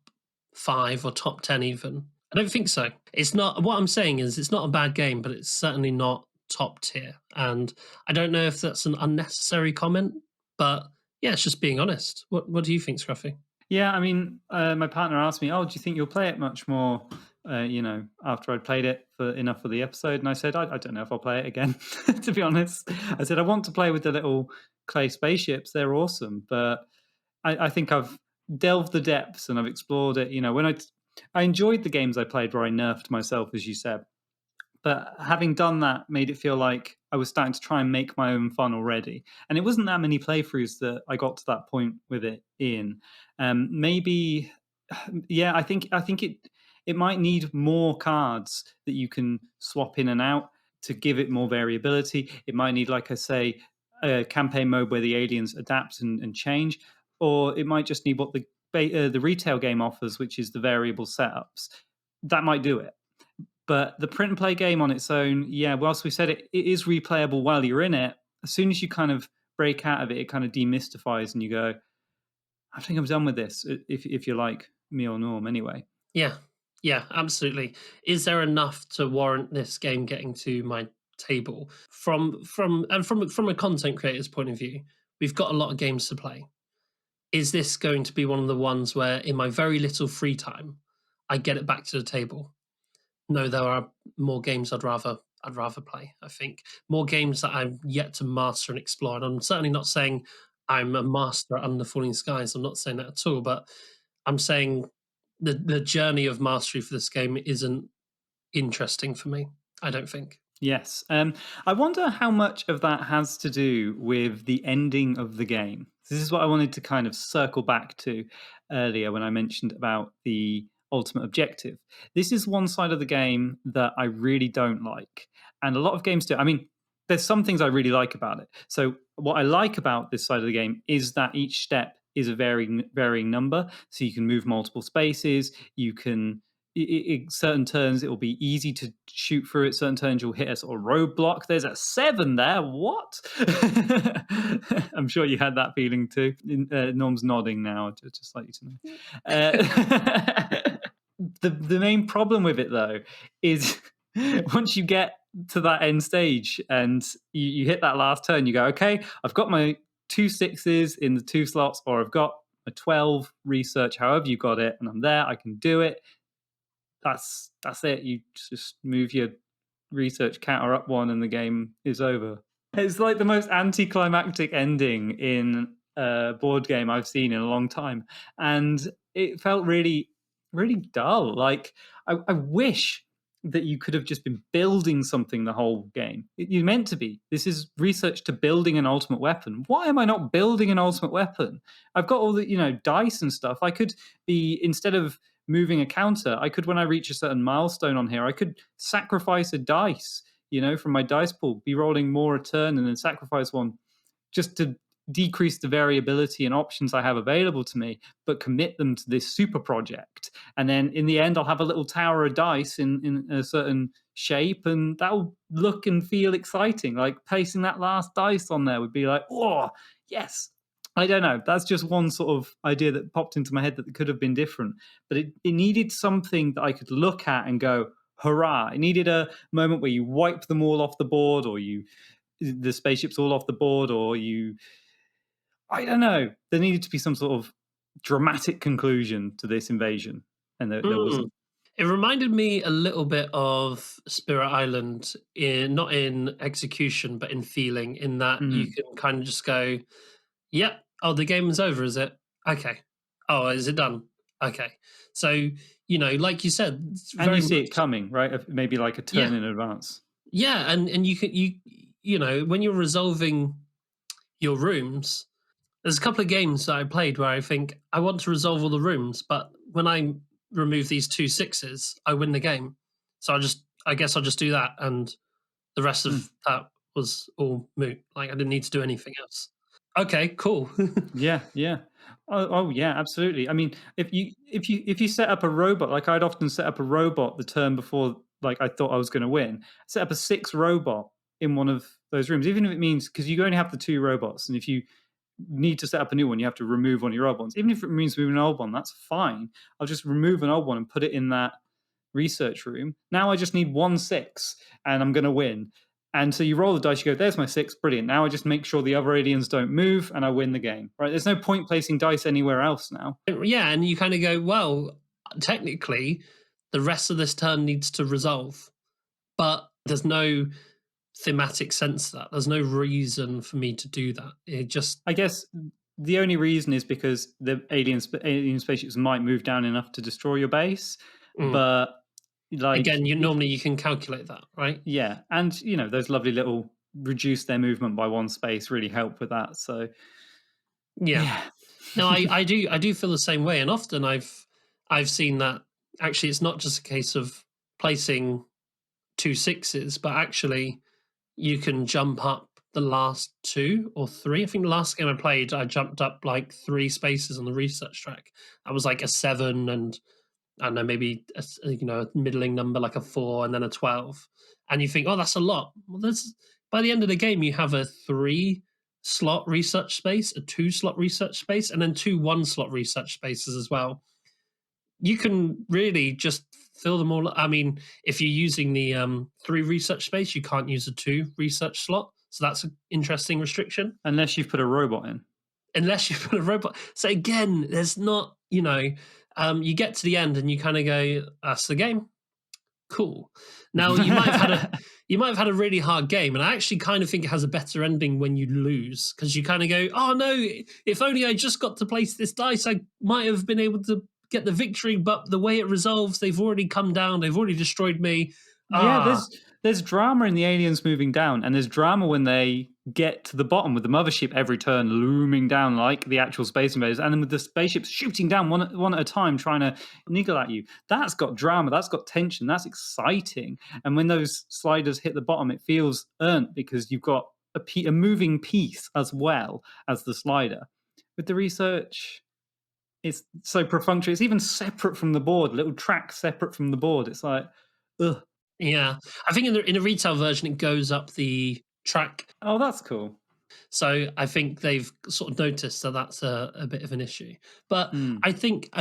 5 or top 10 even? I don't think so. It's not. What I'm saying is it's not a bad game, but it's certainly not top tier. And I don't know if that's an unnecessary comment, but yeah, it's just being honest. What do you think, Scruffy? Yeah, I mean, my partner asked me, "Oh, do you think you'll play it much more?" After I'd played it for enough for the episode, and I said, "I don't know if I'll play it again." To be honest, I said I want to play with the little clay spaceships; they're awesome. But I think I've delved the depths and I've explored it. When I enjoyed the games I played where I nerfed myself, as you said. But having done that made it feel like I was starting to try and make my own fun already. And it wasn't that many playthroughs that I got to that point with it in. Maybe, yeah, I think it might need more cards that you can swap in and out to give it more variability. It might need, like I say, a campaign mode where the aliens adapt and change, or it might just need what the retail game offers, which is the variable setups. That might do it. But the print and play game on its own, yeah, whilst we said it is replayable while you're in it, as soon as you kind of break out of it, it kind of demystifies and you go, I think I'm done with this, if you're like me or Norm anyway. Yeah, yeah, absolutely. Is there enough to warrant this game getting to my table? From a content creator's point of view, we've got a lot of games to play. Is this going to be one of the ones where, in my very little free time, I get it back to the table? No, there are more games I'd rather play. I think more games that I've yet to master and explore. And I'm certainly not saying I'm a master at Under Falling Skies. I'm not saying that at all. But I'm saying the journey of mastery for this game isn't interesting for me. I don't think. Yes. I wonder how much of that has to do with the ending of the game. This is what I wanted to kind of circle back to earlier when I mentioned about the ultimate objective. This is one side of the game that I really don't like. And a lot of games do. I mean, there's some things I really like about it. So, what I like about this side of the game is that each step is a varying number. So, you can move multiple spaces, you can certain turns it will be easy to shoot through it. Certain turns you'll hit a sort of roadblock. There's a 7 there. What? I'm sure you had that feeling too. Norm's nodding now. I'd just like you to know. The main problem with it though is once you get to that end stage and you hit that last turn, you go, okay, I've got my 2 6s in the 2 slots, or I've got a 12 research, however you got it, and I'm there, I can do it. That's it. You just move your research counter up one, and the game is over. It's like the most anticlimactic ending in a board game I've seen in a long time, and it felt really, really dull. Like I wish that you could have just been building something the whole game. You're meant to be. This is research to building an ultimate weapon. Why am I not building an ultimate weapon? I've got all the, dice and stuff. I could be, instead of moving a counter, I could, when I reach a certain milestone on here, I could sacrifice a dice, from my dice pool, be rolling more a turn and then sacrifice one just to decrease the variability and options I have available to me, but commit them to this super project. And then in the end, I'll have a little tower of dice in a certain shape, and that'll look and feel exciting. Like placing that last dice on there would be like, oh, yes. I don't know. That's just one sort of idea that popped into my head that could have been different. But it needed something that I could look at and go, hurrah. It needed a moment where you wipe them all off the board, or the spaceship's all off the board, or I don't know. There needed to be some sort of dramatic conclusion to this invasion, and there Mm. wasn't. It reminded me a little bit of Spirit Island, in not in execution, but in feeling. In that you Mm. can kind of just go, "Yep, oh, the game is over, is it? Okay. Oh, is it done? Okay." So like you said, it's And you very see much it coming, right? Maybe like a yeah, turn in advance. yeah, and when you're resolving your rooms. There's a couple of games that I played where I think I want to resolve all the rooms, but when I remove these two sixes, I win the game. So I guess I'll just do that, and the rest Mm. of that was all moot. Like I didn't need to do anything else. Okay, cool. Yeah, yeah. Oh, yeah, absolutely. I mean, if you set up a robot, like I'd often set up a robot the turn before, like I thought I was going to win, set up a 6 robot in one of those rooms, even if it means, because you only have the 2 robots, and if you need to set up a new one, you have to remove one of your old ones. Even if it means moving an old one, that's fine. I'll just remove an old one and put it in that research room. Now I just need 1/6 and I'm going to win. And so you roll the dice, you go, there's my 6, brilliant. Now I just make sure the other aliens don't move and I win the game, right? There's no point placing dice anywhere else now. Yeah, and you kind of go, well, technically, the rest of this turn needs to resolve, but there's no thematic sense to that. There's no reason for me to do that. It just I guess the only reason is because the alien spaceships might move down enough to destroy your base. mm. But like, Again, normally you can calculate that, right? yeah, and those lovely little reduce their movement by 1 space really help with that. So Yeah. yeah. No, I do feel the same way, and often I've seen that actually it's not just a case of placing two sixes, but actually you can jump up the last 2 or 3. I think the last game I played, I jumped up like 3 spaces on the research track. I was like a 7, and I don't know, maybe a middling number like a 4 and then a 12. And you think, oh, that's a lot. Well, there's by the end of the game, you have a 3 slot research space, a 2 slot research space, and then 2 1 slot research spaces as well. You can really just fill them all. I mean, if you're using the 3 research space, you can't use a 2 research slot. So that's an interesting restriction. Unless you've put a robot in. Unless you put a robot. So again, there's not, you get to the end and you kind of go, that's the game. Cool. Now you might have had a really hard game, and I actually kind of think it has a better ending when you lose, because you kind of go, oh no, if only I just got to place this dice, I might have been able to get the victory. But the way it resolves, they've already come down, they've already destroyed me. Yeah, Ah, there's drama in the aliens moving down, and there's drama when they get to the bottom with the mothership every turn looming down like the actual Space Invaders, and then with the spaceships shooting down one at a time, trying to niggle at you. That's got drama, that's got tension, that's exciting. And when those sliders hit the bottom, it feels earned because you've got a moving piece as well as the slider. With the research, it's so perfunctory. It's even separate from the board, little track separate from the board. It's like, ugh. yeah. I think in the retail version, it goes up the track. Oh, that's cool. So I think they've sort of noticed that that's a bit of an issue. But Mm. I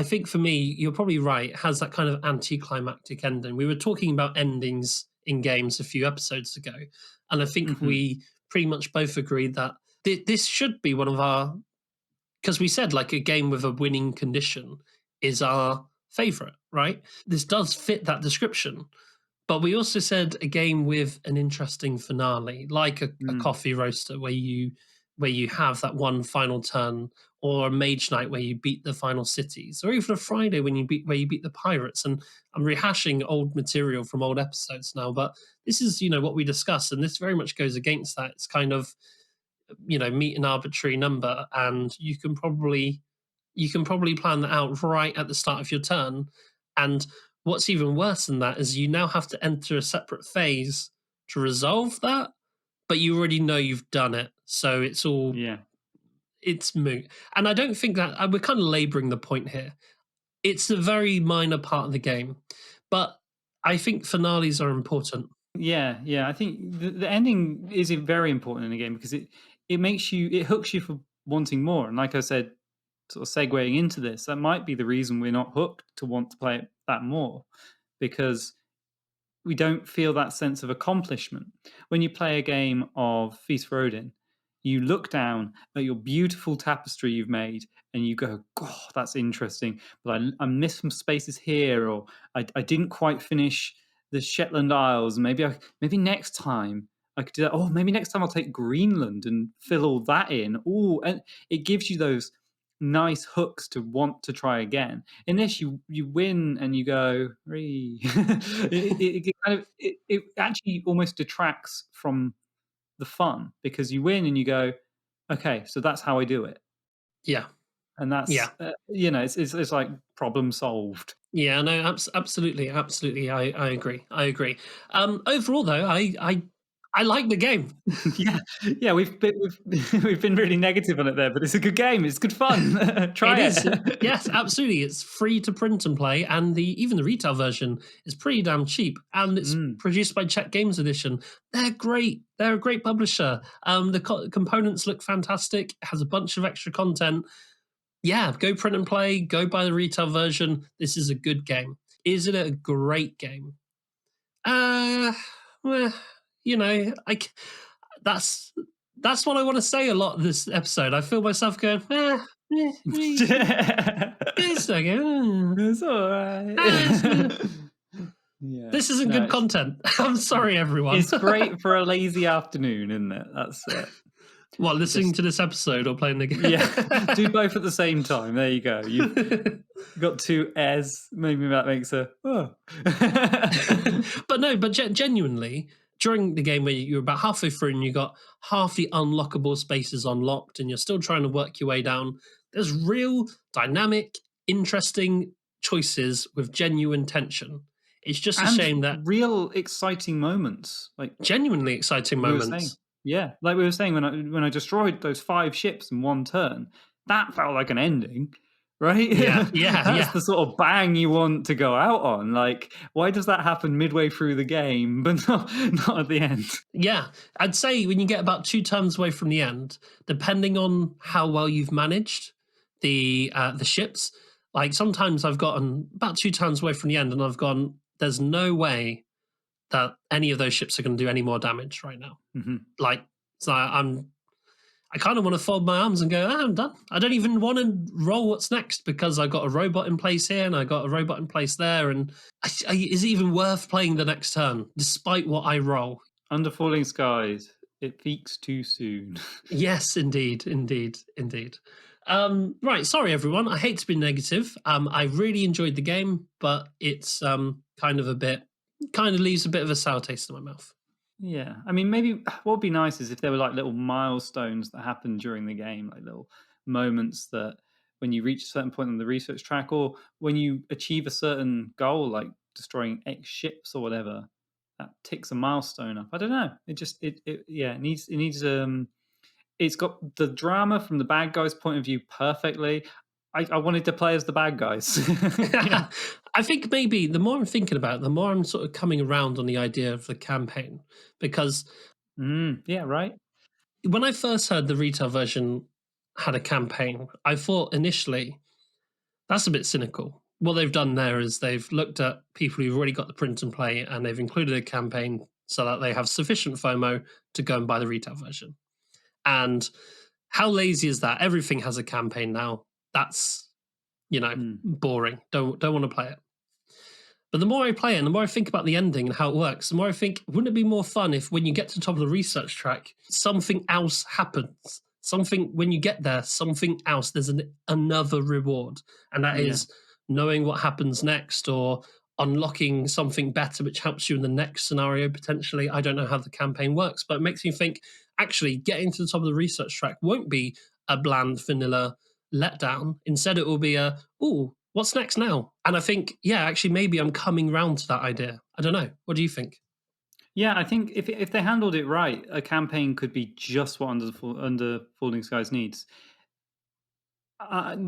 think for me, you're probably right. It has that kind of anticlimactic ending. We were talking about endings in games a few episodes ago, and I think Mhm. we pretty much both agreed that this should be one of our, because we said like a game with a winning condition is our favorite, right? This does fit that description. But we also said a game with an interesting finale, like a Mm. coffee roaster, where you have that one final turn, or a Mage Night where you beat the final cities, or even a Friday when you beat the pirates. And I'm rehashing old material from old episodes now, but this is what we discussed, and this very much goes against that. It's kind of meet an arbitrary number, and you can probably plan that out right at the start of your turn. And what's even worse than that is you now have to enter a separate phase to resolve that, but you already know you've done it, so Yeah. it's moot. And I don't think that we're kind of laboring the point here. It's a very minor part of the game, but I think finales are important. Yeah, yeah. I think the ending is very important in a game because it hooks you for wanting more. And like I said, sort of segueing into this, that might be the reason we're not hooked to want to play it that more, because we don't feel that sense of accomplishment. When you play a game of Feast for Odin, you look down at your beautiful tapestry you've made and you go, "Oh, that's interesting, but I missed some spaces here, or I didn't quite finish the Shetland Isles. Maybe next time I could do that. Oh, maybe next time I'll take Greenland and fill all that in." Oh, and it gives you those nice hooks to want to try again. In this, you win and you go, "Ree." It actually almost detracts from the fun because you win and you go, "Okay, so that's how I do it," Yeah, and that's yeah. it's like problem solved. Yeah, no, absolutely, absolutely. I agree. I agree. Overall, though, I like the game. Yeah, yeah, we've been really negative on it there, but it's a good game. It's good fun. It Try is, it. yes, absolutely. It's free to print and play, and even the retail version is pretty damn cheap. And it's Mm. produced by Czech Games Edition. They're great. They're a great publisher. The components look fantastic. It has a bunch of extra content. Yeah, go print and play. Go buy the retail version. This is a good game. Is it a great game? Uh, well, that's that's what I want to say a lot this episode. I feel myself going, it's okay. It's It's, alright. Yeah. this isn't No, good content. I'm sorry, everyone. it's great for a lazy afternoon, isn't it? That's it. What, listening Just to this episode or playing the yeah, do game? both at the same time. There you go. You've got two airs. Maybe that makes a oh. But no, but genuinely, during the game where you're about halfway through and you got half the unlockable spaces unlocked and you're still trying to work your way down, there's real dynamic, interesting choices with genuine tension. It's just a And shame that real exciting moments, like genuinely exciting we were saying. moments. Yeah, like we were saying when I destroyed those 5 ships in one turn, that felt like an ending, right? Yeah, yeah, That's yeah. the sort of bang you want to go out on. Like, why does that happen midway through the game, but not at the end? Yeah, I'd say when you get about 2 turns away from the end, depending on how well you've managed the ships, like sometimes I've gotten about 2 turns away from the end, and I've gone, "There's no way that any of those ships are going to do any more damage right now." Mhm. Like, so I kind of want to fold my arms and go, I'm done. I don't even want to roll what's next because I got a robot in place here and I got a robot in place there, and is it even worth playing the next turn despite what I roll? Under falling skies, it peaks too soon. Yes, indeed, indeed, indeed. Right, sorry everyone. I hate to be negative. I really enjoyed the game, but it's kind of leaves a bit of a sour taste in my mouth. Yeah, I mean, maybe what would be nice is if there were like little milestones that happen during the game, like little moments that when you reach a certain point on the research track, or when you achieve a certain goal, like destroying X ships or whatever, that ticks a milestone up. I don't know. It yeah, it's got the drama from the bad guys' point of view perfectly. I wanted to play as the bad guys. Yeah. I think maybe the more I'm thinking about it, the more I'm sort of coming around on the idea of the campaign. Because Yeah, right. when I first heard the retail version had a campaign, I thought initially that's a bit cynical. What they've done there is they've looked at people who've already got the print and play and they've included a campaign so that they have sufficient FOMO to go and buy the retail version. And how lazy is that? Everything has a campaign now. That's Mm. boring. Don't want to play it. But the more I play it, and the more I think about the ending and how it works, the more I think, wouldn't it be more fun if when you get to the top of the research track, something else happens something when you get there, something else. There's another reward, and that Yeah. is knowing what happens next or unlocking something better, which helps you in the next scenario potentially. I don't know how the campaign works, but it makes me think actually getting to the top of the research track won't be a bland vanilla letdown. Instead, it will be a, oh, what's next now? And I think, yeah, actually, maybe I'm coming round to that idea. I don't know. What do you think? Yeah, I think if they handled it right, a campaign could be just what Under Falling Skies needs.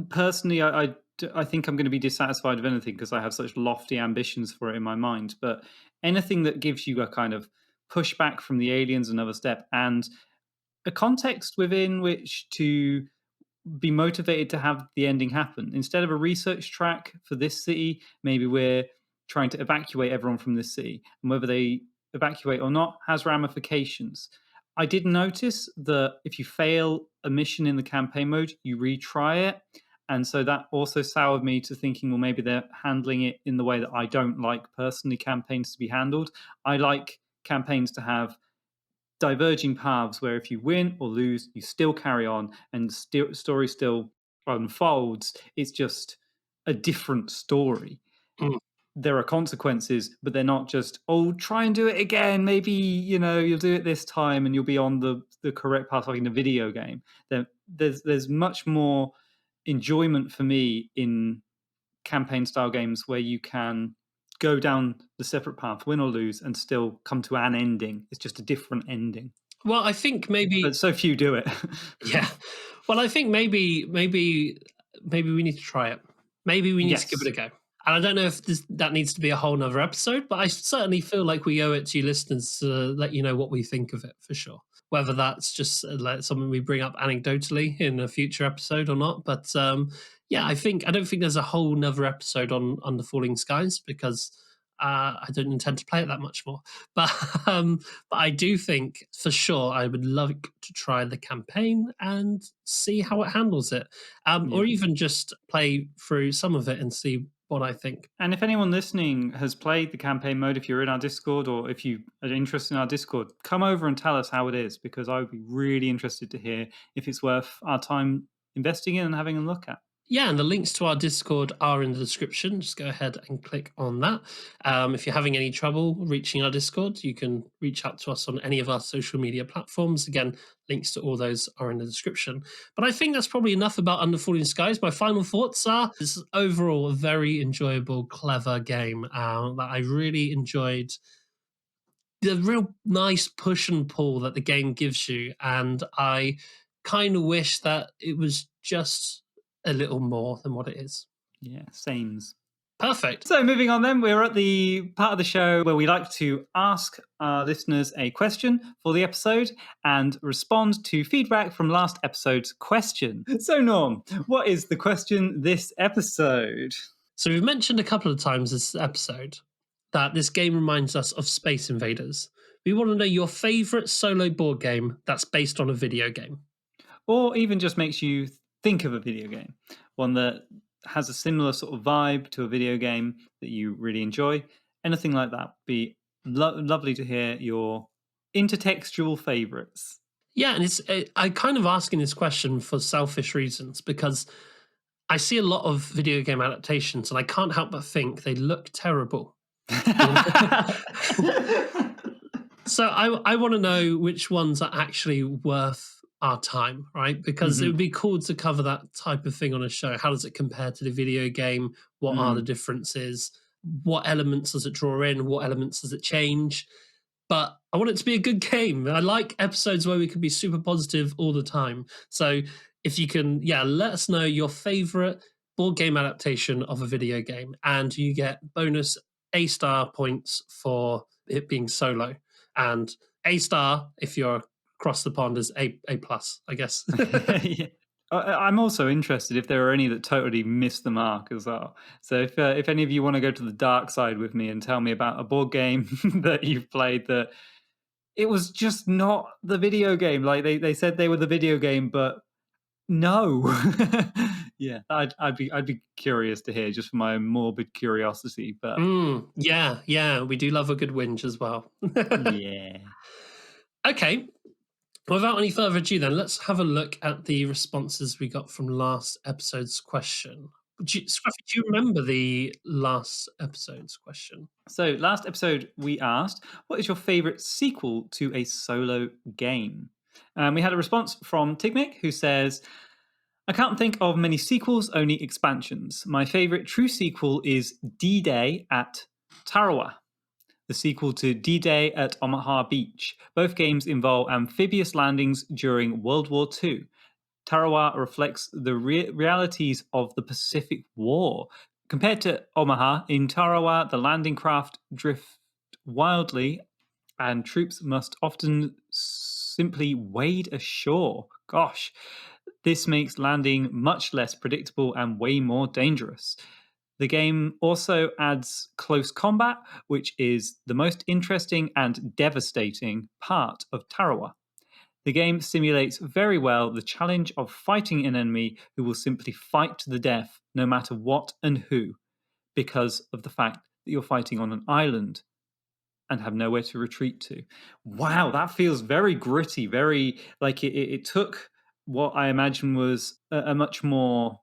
Personally, I think I'm going to be dissatisfied with anything because I have such lofty ambitions for it in my mind. But anything that gives you a kind of pushback from the aliens, another step, and a context within which to be motivated to have the ending happen. Instead of a research track for this city, maybe we're trying to evacuate everyone from this city, and whether they evacuate or not has ramifications. I did notice that if you fail a mission in the campaign mode, you retry it. And so that also soured me to thinking, well, maybe they're handling it in the way that I don't like personally campaigns to be handled. I like campaigns to have diverging paths where if you win or lose, you still carry on and the story still unfolds. It's just a different story. Mm. There are consequences, but they're not just, oh, try and do it again. Maybe, you'll do it this time and you'll be on the correct path like in a video game. There's much more enjoyment for me in campaign style games where you can go down the separate path, win or lose, and still come to an ending. It's just a different ending. Well, I think maybe, But so few do it. yeah. Well, I think maybe we need to try it. Maybe we need to give Yes. it a go. And I don't know if that needs to be a whole nother episode, but I certainly feel like we owe it to you listeners to let you know what we think of it for sure. Whether that's just like something we bring up anecdotally in a future episode or not. But yeah, I don't think there's a whole nother episode on Under Falling Skies because I don't intend to play it that much more. But but I do think for sure I would love to try the campaign and see how it handles it, Yeah. or even just play through some of it and see what I think. And if anyone listening has played the campaign mode, if you're in our Discord or if you are interested in our Discord, come over and tell us how it is because I would be really interested to hear if it's worth our time investing in and having a look at. Yeah, and the links to our Discord are in the description. Just go ahead and click on that. If you're having any trouble reaching our Discord, you can reach out to us on any of our social media platforms. Again, links to all those are in the description. But I think that's probably enough about Under Falling Skies. My final thoughts are this is overall a very enjoyable, clever game that I really enjoyed. The real nice push and pull that the game gives you, and I kind of wish that it was just a little more than what it is. Yeah, sames. Perfect. So, moving on, then, we're at the part of the show where we like to ask our listeners a question for the episode and respond to feedback from last episode's question. So, Norm, what is the question this episode? So we've mentioned a couple of times this episode that this game reminds us of Space Invaders. We want to know your favorite solo board game that's based on a video game. Or even just makes you think of a video game, one that has a similar sort of vibe to a video game that you really enjoy. Anything like that. Be lovely to hear your intertextual favorites. Yeah, and I kind of asking this question for selfish reasons because I see a lot of video game adaptations and I can't help but think they look terrible. So I want to know which ones are actually worth our time, right? Because it would be cool to cover that type of thing on a show. How does it compare to the video game? What are the differences? What elements does it draw in? What elements does it change? But I want it to be a good game. I like episodes where we can be super positive all the time. So if you can, yeah, let us know your favorite board game adaptation of a video game, and you get bonus A-star points for it being solo, and A-star if you're across the pond is A plus, I guess. Yeah. I'm also interested if there are any that totally miss the mark as well. So if any of you want to go to the dark side with me and tell me about a board game that you've played that it was just not the video game, like they said they were the video game, but no. Yeah, I'd be curious to hear just for my morbid curiosity. But Yeah, we do love a good whinge as well. yeah. Okay, Without any further ado, then let's have a look at the responses we got from last episode's question. Scruffy, do you remember the last episode's question? So, last episode we asked, what is your favorite sequel to a solo game? And we had a response from Tigmic who says, I can't think of many sequels, only expansions. My favorite true sequel is D Day at Tarawa, the sequel to D Day at Omaha Beach. Both games involve amphibious landings during World War II. Tarawa reflects the realities of the Pacific War. Compared to Omaha, in Tarawa, the landing craft drift wildly and troops must often simply wade ashore. Gosh, this makes landing much less predictable and way more dangerous. The game also adds close combat, which is the most interesting and devastating part of Tarawa. The game simulates very well the challenge of fighting an enemy who will simply fight to the death no matter what and who, because of the fact that you're fighting on an island and have nowhere to retreat to. Wow, that feels very gritty, very like it took what I imagine was a much more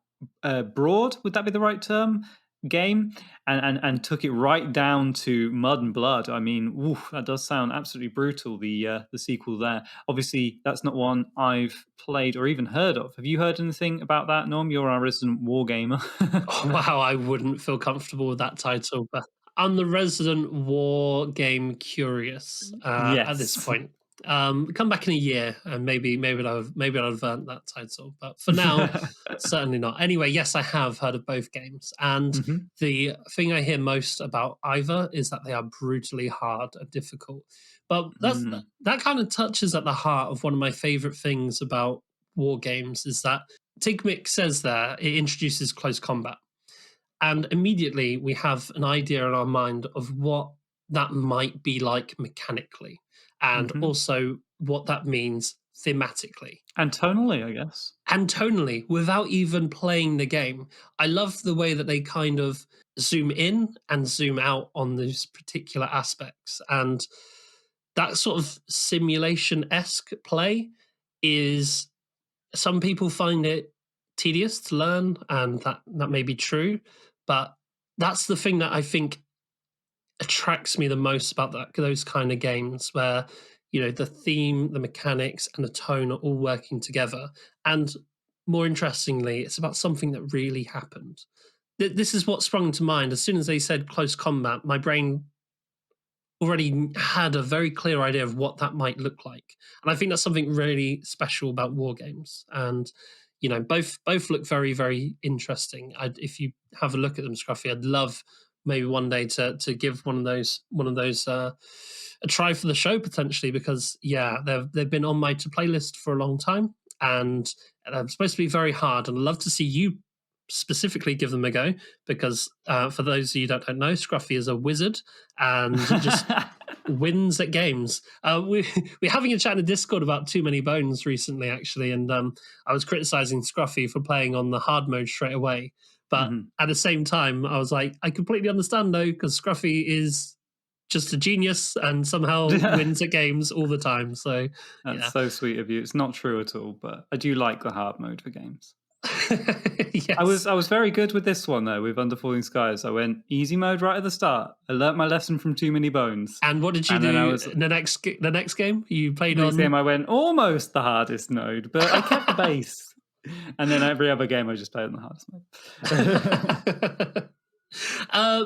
broad, would that be the right term? Game and took it right down to mud and blood. I mean, oof, that does sound absolutely brutal. The sequel there. Obviously, that's not one I've played or even heard of. Have you heard anything about that, Norm? You're our resident war gamer. Oh, wow, I wouldn't feel comfortable with that title, but I'm the resident war game curious at this Yes. point. Come back in a year and maybe I'll have earned that title, but for now, certainly not. Anyway, yes, I have heard of both games, and Hmm. the thing I hear most about either is that they are brutally hard and difficult. But Mm. that kind of touches at the heart of one of my favorite things about war games is that Tigmic says there it introduces close combat. And immediately we have an idea in our mind of what that might be like mechanically, and Hmm. also what that means thematically And tonally, I guess. and tonally without even playing the game. I love the way that they kind of zoom in and zoom out on those particular aspects. And that sort of simulation esque play is some people find it tedious to learn, and that may be true, but that's the thing that I think attracts me the most about those kind of games where the theme, the mechanics, and the tone are all working together. And more interestingly, it's about something that really happened. This is what sprung to mind as soon as they said close combat. My brain already had a very clear idea of what that might look like. And I think that's something really special about war games. And both look very, very interesting. If you have a look at them, Scruffy, I'd love maybe one day to give one of those a try for the show potentially, because yeah, they've been on my to playlist for a long time, and they're supposed to be very hard. And I'd love to see you specifically give them a go, because for those of you that don't know, Scruffy is a wizard and just wins at games. We're having a chat in the Discord about Too Many Bones recently, actually, and I was criticizing Scruffy for playing on the hard mode straight away. But Mhm. at the same time, I was like, I completely understand though, because Scruffy is just a genius and somehow wins at games all the time. So That's yeah, so sweet of you. It's not true at all, but I do like the hard mode for games. I was yes. I was very good with this one though, with Under Falling Skies. I went easy mode right at the start. I learnt my lesson from Too Many Bones. And what did you And then I do was in the next game? You played next game on. I went almost the hardest node, but I kept the base. And then every other game I just played on the hardest mode.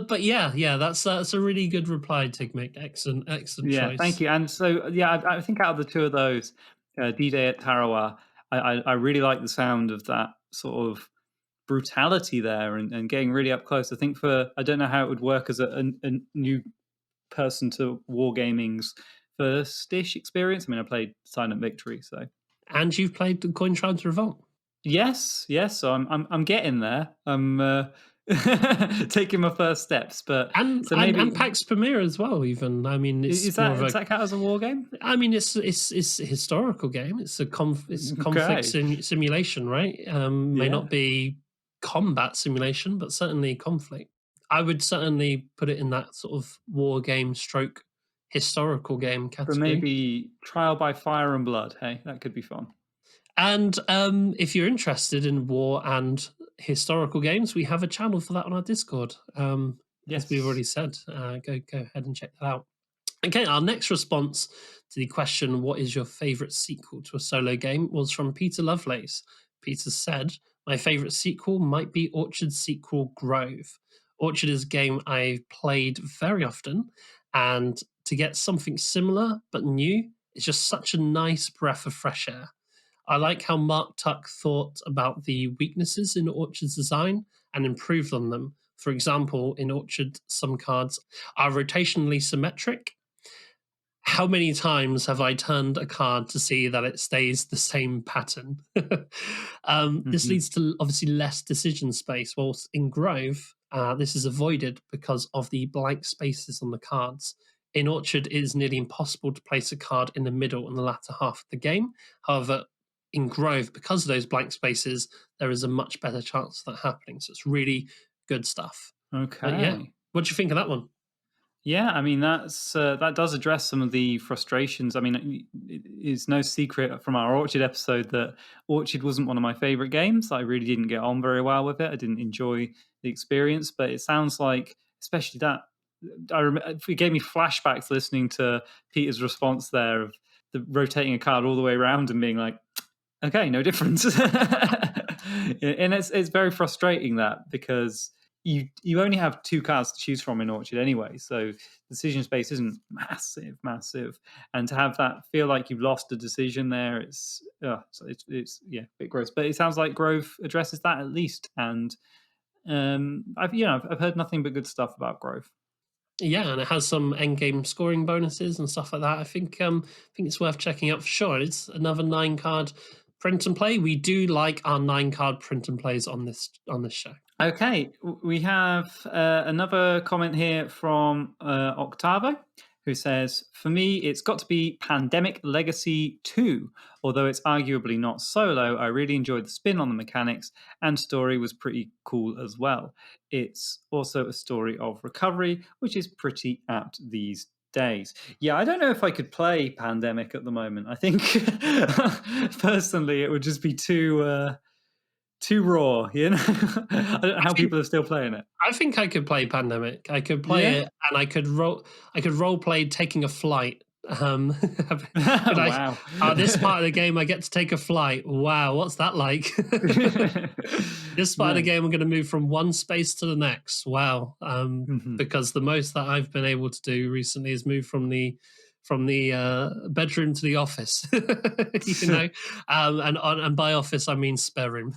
But yeah, that's a really good reply, Tigmic. Excellent, excellent Yeah, thank choice. you. And so, yeah, I think out of the two of those, D-Day at Tarawa, I really like the sound of that sort of brutality there and getting really up close. I think I don't know how it would work as a new person to Wargaming's first-ish experience. I mean, I played Silent Victory, so And you've played the Coin Tribes Revolt. yes. So I'm getting there. I'm taking my first steps, but And so and, and maybe Pax Pamir as well. Even I mean, is it's more that of does a. that count as a war game? I mean, it's a historical game. It's a conflict Okay, simulation, right? May yeah. not be combat simulation, but certainly conflict. I would certainly put it in that sort of war game stroke historical game But category. maybe Trial by Fire and Blood. Hey, that could be fun. And if you're interested in war and historical games, we have a channel for that on our Discord. As we've Yes. already said, go ahead and check that out. Okay, our next response to the question, what is your favorite sequel to a solo game, was from Peter Lovelace. Peter said, my favorite sequel might be Orchard's sequel, Grove. Orchard is a game I've played very often, and to get something similar but new is just such a nice breath of fresh air. I like how Mark Tuck thought about the weaknesses in Orchard's design and improved on them. For example, in Orchard, some cards are rotationally symmetric. How many times have I turned a card to see that it stays the same pattern? This Hmm. leads to obviously less decision space, whilst in Grove, this is avoided because of the blank spaces on the cards. In Orchard, it is nearly impossible to place a card in the middle and the latter half of the game. However, in Grove, because of those blank spaces, there is a much better chance of that happening. So it's really good stuff. But yeah, Okay. what do you think of that one? Yeah, I mean that does address some of the frustrations. I mean, it's no secret from our Orchard episode that Orchard wasn't one of my favorite games. I really didn't get on very well with it. I didn't enjoy the experience, but it sounds like, especially that, it gave me flashbacks listening to Peter's response there of the rotating a card all the way around and being like, okay, no difference. And it's very frustrating that because you only have two cards to choose from in Orchard anyway, so decision space isn't massive, and to have that feel like you've lost a decision there, it's yeah, a bit gross. But it sounds like Grove addresses that at least, and I've heard nothing but good stuff about Grove. Yeah, and it has some end game scoring bonuses and stuff like that. I think it's worth checking out for sure. It's another 9 card print and play. We do like our 9 card print and plays on this show. Okay, we have another comment here from Octavo, who says, for me, it's got to be Pandemic Legacy 2. Although it's arguably not solo, I really enjoyed the spin on the mechanics, and story was pretty cool as well. It's also a story of recovery, which is pretty apt these days. Yeah, I don't know if I could play Pandemic at the moment. I think personally it would just be too raw, you know. I don't know I how think people are still playing it. I think I could play Pandemic. I could play Yeah. it, and I could role play taking a flight. Be like, Wow. this part of the game, I get to take a flight. Wow, what's that like? This part of the Nice. game, I'm going to move from one space to the next. Wow. Mhm. Because the most that I've been able to do recently is move from the bedroom to the office. you know, and by office I mean spare room.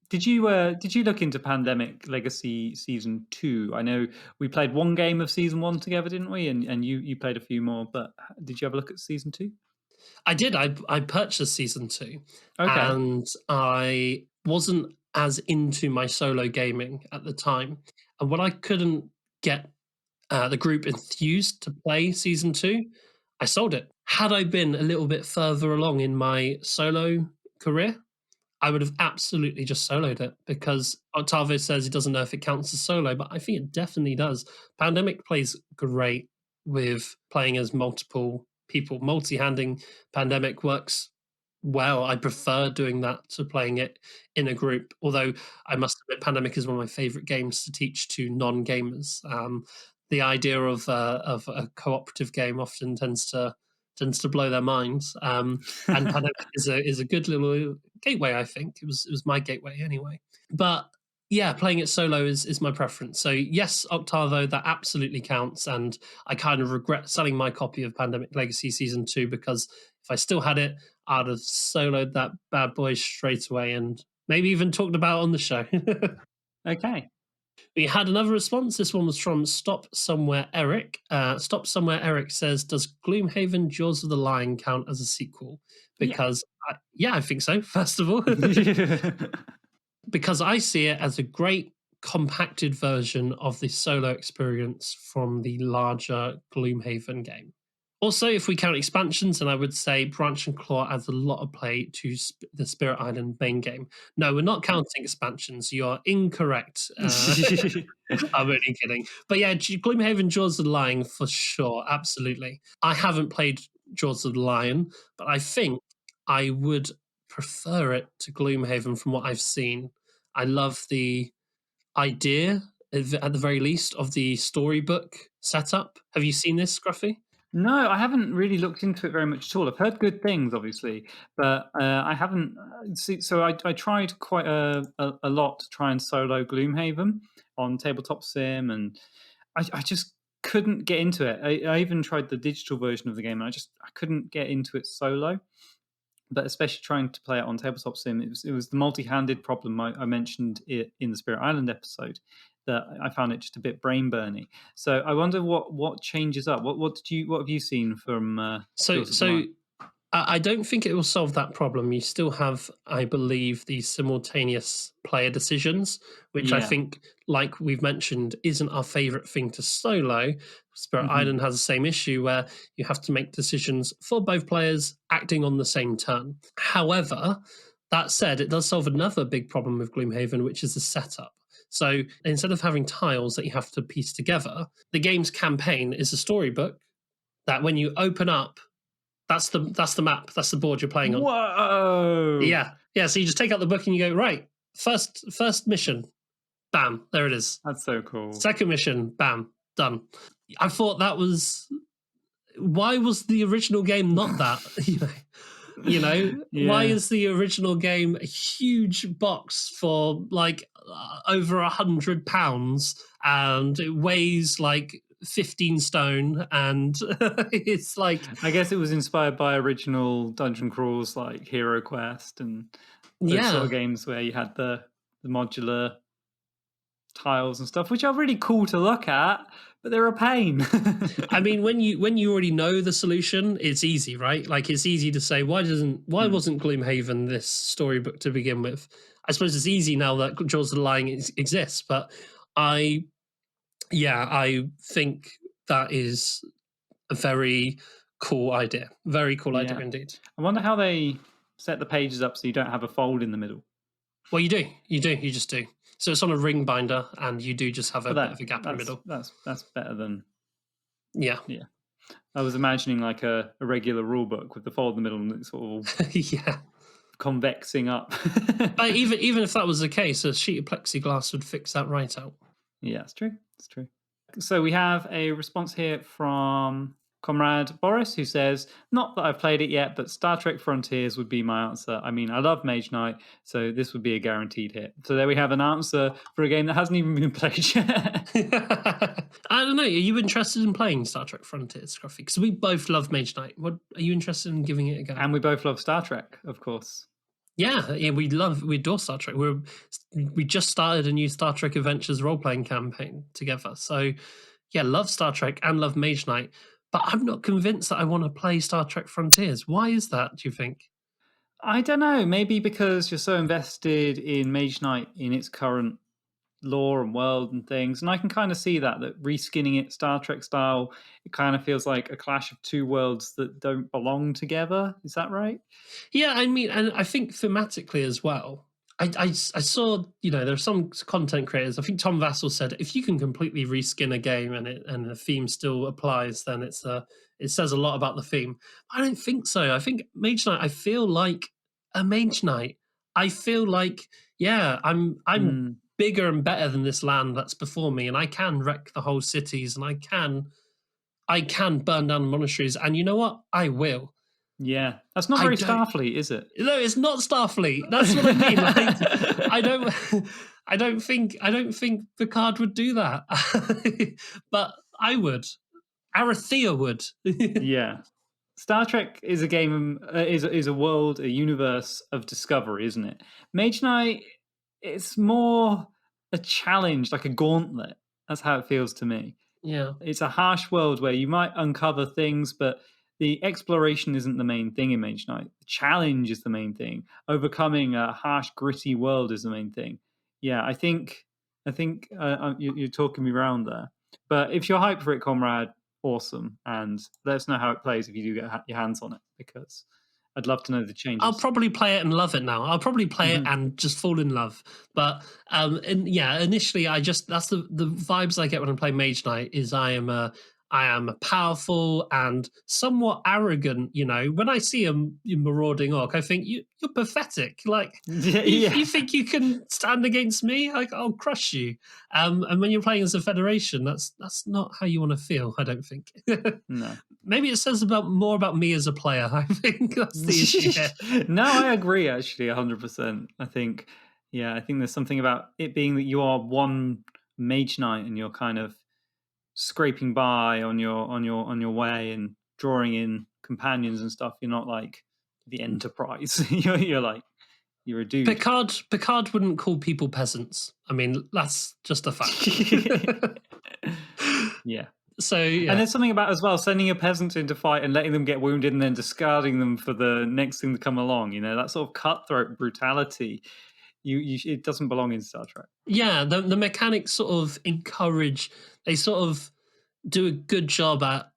Did you look into Pandemic Legacy Season 2? I know we played one game of Season 1 together, didn't we? And you played a few more, but did you have a look at Season 2? I did. I purchased season 2, Okay. and I wasn't as into my solo gaming at the time. And when I couldn't get the group enthused to play season 2, I sold it. Had I been a little bit further along in my solo career, I would have absolutely just soloed it because Octavio says he doesn't know if it counts as solo, but I think it definitely does. Pandemic plays great with playing as multiple people. Multi-handing Pandemic works well. I prefer doing that to playing it in a group. Although I must admit, Pandemic is one of my favorite games to teach to non-gamers. The idea of a cooperative game often tends to blow their minds. And Pandemic is a good little gateway. I think it was my gateway anyway. But yeah, playing it solo is my preference. So yes, Octavo, that absolutely counts. And I kind of regret selling my copy of Pandemic Legacy Season 2 because if I still had it, I'd have soloed that bad boy straight away and maybe even talked about it on the show. Okay. We had another response. This one was from Stop Somewhere Eric. Stop Somewhere Eric says, does Gloomhaven Jaws of the Lion count as a sequel? Yeah. Because, yeah, I think so, first of all. Because I see it as a great compacted version of the solo experience from the larger Gloomhaven game. Also, if we count expansions, then I would say Branch and Claw adds a lot of play to the Spirit Island main game. No, we're not counting expansions. You are incorrect. I'm only kidding. But yeah, Gloomhaven Jaws of the Lion for sure. Absolutely. I haven't played Jaws of the Lion, but I think I would prefer it to Gloomhaven from what I've seen. I love the idea, at the very least, of the storybook setup. Have you seen this, Scruffy? No, I haven't really looked into it very much at all. I've heard good things, obviously, but I haven't. So I tried quite a lot to try and solo Gloomhaven on Tabletop Sim, and I just couldn't get into it. I even tried the digital version of the game, and I couldn't get into it solo. But especially trying to play it on Tabletop Sim, it was the multi-handed problem I mentioned it in the Spirit Island episode, that I found it just a bit brain burny. So I wonder what changes up. What have you seen from So, Jaws of the so Lion? I don't think it will solve that problem. You still have, I believe, these simultaneous player decisions, which I Yeah. think, like we've mentioned, isn't our favorite thing to solo. Spirit Hmm. Island has the same issue where you have to make decisions for both players acting on the same turn. However, that said, it does solve another big problem with Gloomhaven, which is the setup. So instead of having tiles that you have to piece together, the game's campaign is a storybook that when you open up, that's the map. That's the board you're playing on. Whoa! Yeah, yeah. So you just take out the book and you go right. First mission, bam, there it is. That's so cool. Second mission, bam, done. I thought that was, why was the original game not that? Why Yeah. is the original game a huge box for like over £100 and it weighs like 15 stone and it's like, I guess it was inspired by original dungeon crawls like Hero Quest and those sort yeah. of games where you had the modular tiles and stuff, which are really cool to look at, but they're a pain. I mean, when you already know the solution, it's easy, right? Like it's easy to say why Mm, wasn't Gloomhaven this storybook to begin with? I suppose it's easy now that Jaws of the Lion exists, but I I think that is a very cool idea. Very cool idea yeah. indeed. I wonder how they set the pages up so you don't have a fold in the middle. Well, you just do. So it's on a ring binder, and you do just have a But bit of a gap in the that's middle. that's better than, Yeah, yeah. I was imagining like a regular rule book with the fold in the middle and it's sort of yeah. convexing up. But even if that was the case, a sheet of plexiglass would fix that right out. Yeah, it's true. It's true. So we have a response here from Comrade Boris, who says, "Not that I've played it yet, but Star Trek Frontiers would be my answer. I mean, I love Mage Knight, so this would be a guaranteed hit." So there we have an answer for a game that hasn't even been played yet. I don't know. Are you interested in playing Star Trek Frontiers, Scruffy? Because we both love Mage Knight. What are you interested in giving it a go? And we both love Star Trek, of course. Yeah, we adore Star Trek. We just started a new Star Trek Adventures role playing campaign together. So yeah, love Star Trek and love Mage Knight. But I'm not convinced that I want to play Star Trek Frontiers. Why is that? Do you think? I don't know. Maybe because you're so invested in Mage Knight in its current lore and world and things, and I can kind of see that reskinning it Star Trek style, it kind of feels like a clash of two worlds that don't belong together. Is that right? Yeah, I mean, and I think thematically as well. I saw, there are some content creators. I think Tom Vassell said if you can completely reskin a game and the theme still applies, then it says a lot about the theme. I don't think so. I think Mage Knight. I feel like a Mage Knight. I feel like I'm Mm, bigger and better than this land that's before me, and I can wreck the whole cities, and I can burn down monasteries, and you know what? I will. yeah, that's not I very don't. Starfleet, is it? No, it's not Starfleet. That's what I mean. Like, I don't, I don't think Picard would do that, but I would. Arathea would. Yeah, Star Trek is a game, is a world, a universe of discovery, isn't it? Mage Knight, it's more a challenge, like a gauntlet. That's how it feels to me. Yeah, It's a harsh world where you might uncover things, but the exploration isn't the main thing in Mage Knight. The challenge is the main thing. Overcoming a harsh, gritty world is the main thing. Yeah, I think you're talking me around there. But if you're hyped for it, comrade, awesome. And let us know how it plays if you do get your hands on it, because I'd love to know the I'll changes. probably play it and love it now. I'll probably play it Mhm. and just fall in love. But and yeah, initially I just that's the vibes I get when I play Mage Knight is I am a powerful and somewhat arrogant. When I see a marauding orc, I think you're pathetic. Like Yeah, you yeah. think you can stand against me? I'll crush you. And when you're playing as a federation, that's not how you want to feel. I don't think. No. Maybe it says more about me as a player. I think that's the issue here. No, I agree actually 100%. I think there's something about it being that you are one mage knight and you're kind of scraping by on your way and drawing in companions and stuff. You're not like the Enterprise. You're like you're a dude. Picard wouldn't call people peasants. I mean, that's just a fact. Yeah. So And yeah, there's something about as well sending a peasant into fight and letting them get wounded and then discarding them for the next thing to come along. That sort of cutthroat brutality. It doesn't belong in Star Trek. yeah. The mechanics sort of encourage. They sort of do a good job at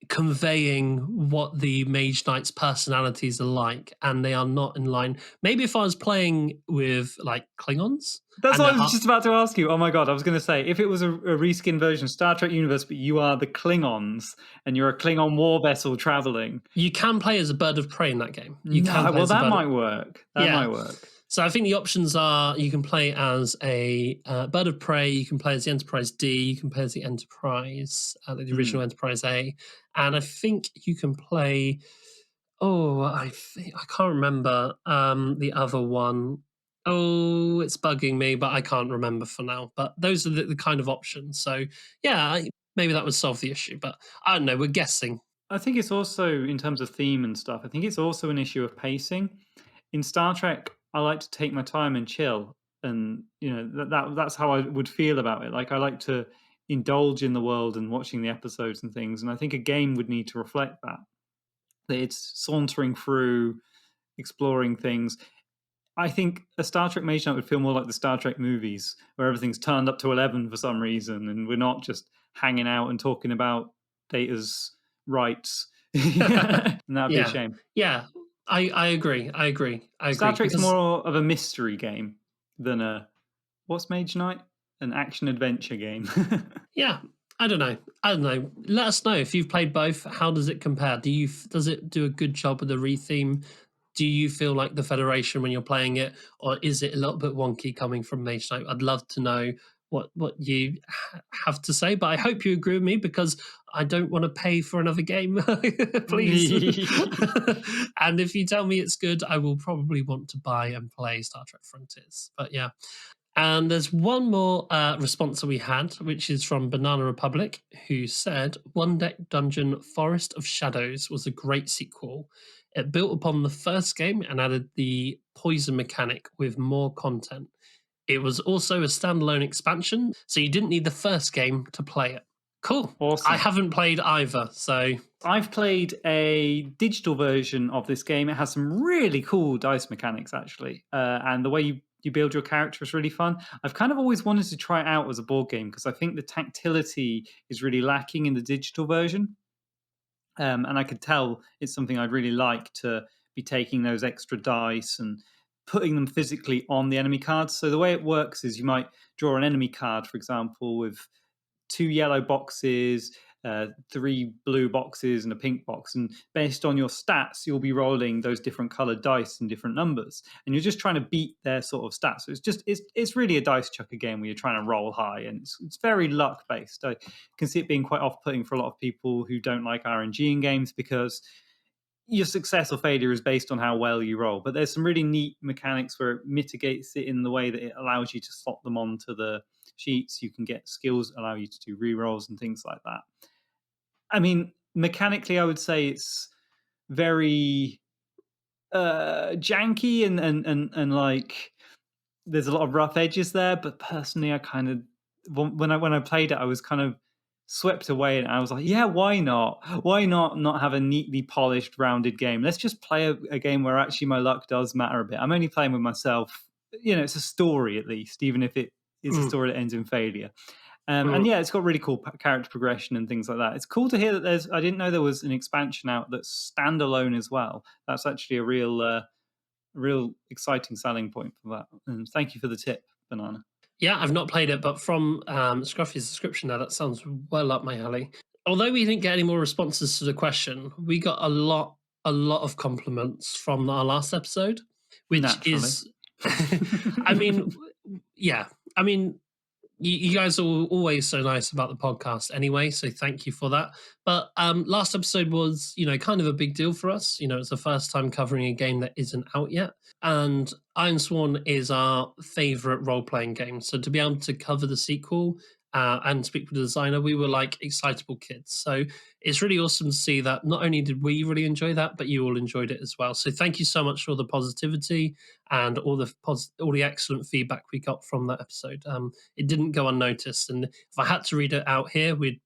conveying what the mage knight's personalities are like, and they are not in line. Maybe if I was playing with like Klingons That's and what they're I was just about to ask you. Oh my god, I was going to say if it was a reskin version of Star Trek universe, but you are the Klingons and you're a Klingon war vessel traveling. you can play as a bird of prey in that game. You can No, play well as a that bird. might work. That Yeah. might work. So I think the options are you can play as a bird of prey, you can play as the Enterprise D, you can play as the Enterprise, the original Enterprise A, and I think you can play. Oh, I can't remember the other one. Oh, it's bugging me, but I can't remember for now. But those are the kind of options. So yeah, maybe that would solve the issue. But I don't know. We're guessing. I think it's also in terms of theme and stuff. I think it's also an issue of pacing. In Star Trek, I like to take my time and chill, and that's how I would feel about it. Like I like to indulge in the world and watching the episodes and things. And I think a game would need to reflect that. That it's sauntering through, exploring things. I think a Star Trek Mage Knight would feel more like the Star Trek movies, where everything's turned up to 11 for some reason, and we're not just hanging out and talking about Data's rights. And that'd be a Yeah, shame. yeah. I agree. I agree. I Star agree Trek's because more of a mystery game than what's Mage Knight? An action adventure game. yeah. I don't know. I don't know. Let us know if you've played both. How does it compare? Does it do a good job with the retheme? Do you feel like the Federation when you're playing it, or is it a little bit wonky coming from Mage Knight? I'd love to know what you have to say, but I hope you agree with me because I don't want to pay for another game, please. And if you tell me it's good, I will probably want to buy and play Star Trek Frontiers. But yeah. And there's one more response that we had, which is from Banana Republic, who said One Deck Dungeon Forest of Shadows was a great sequel. It built upon the first game and added the poison mechanic with more content. It was also a standalone expansion, so you didn't need the first game to play it. Cool. I Awesome. haven't played either, so I've played a digital version of this game. It has some really cool dice mechanics, actually, and the way you build your character is really fun. I've kind of always wanted to try it out as a board game because I think the tactility is really lacking in the digital version. And I could tell it's something I'd really like to be taking those extra dice and putting them physically on the enemy cards. So the way it works is you might draw an enemy card, for example, with 2 yellow boxes, 3 blue boxes, and a pink box. And based on your stats, you'll be rolling those different colored dice in different numbers, and you're just trying to beat their sort of stats. So it's really a dice chucker game where you're trying to roll high, and it's very luck based. I can see it being quite off putting for a lot of people who don't like RNG in games because your success or failure is based on how well you roll. But there's some really neat mechanics where it mitigates it in the way that it allows you to slot them onto the sheets. You can get skills allow you to do rerolls and things like that. I mean, mechanically, I would say it's very janky and like there's a lot of rough edges there. But personally, I kind of when I played it, I was kind of swept away, and I was like, yeah, why not? Why not have a neatly polished, rounded game? Let's just play a game where actually my luck does matter a bit. I'm only playing with myself. It's a story at least, even if it is a story that ends in failure. And yeah, it's got really cool character progression and things like that. It's cool to hear that I didn't know there was an expansion out that's standalone as well. That's actually a real exciting selling point for that. And thank you for the tip, Banana. Yeah, I've not played it, but from Scruffy's description now, that sounds well up my alley. Although we didn't get any more responses to the question, we got a lot of compliments from our last episode, which Naturally. is, I mean, yeah, I mean, you guys are always so nice about the podcast anyway, so thank you for that. But last episode was, kind of a big deal for us. It's the first time covering a game that isn't out yet. And Iron Sworn is our favorite role-playing game. So to be able to cover the sequel and speak with the designer, we were like excitable kids. So it's really awesome to see that not only did we really enjoy that, but you all enjoyed it as well. So thank you so much for all the positivity and all the excellent feedback we got from that episode. It didn't go unnoticed, and if I had to read it out here, we'd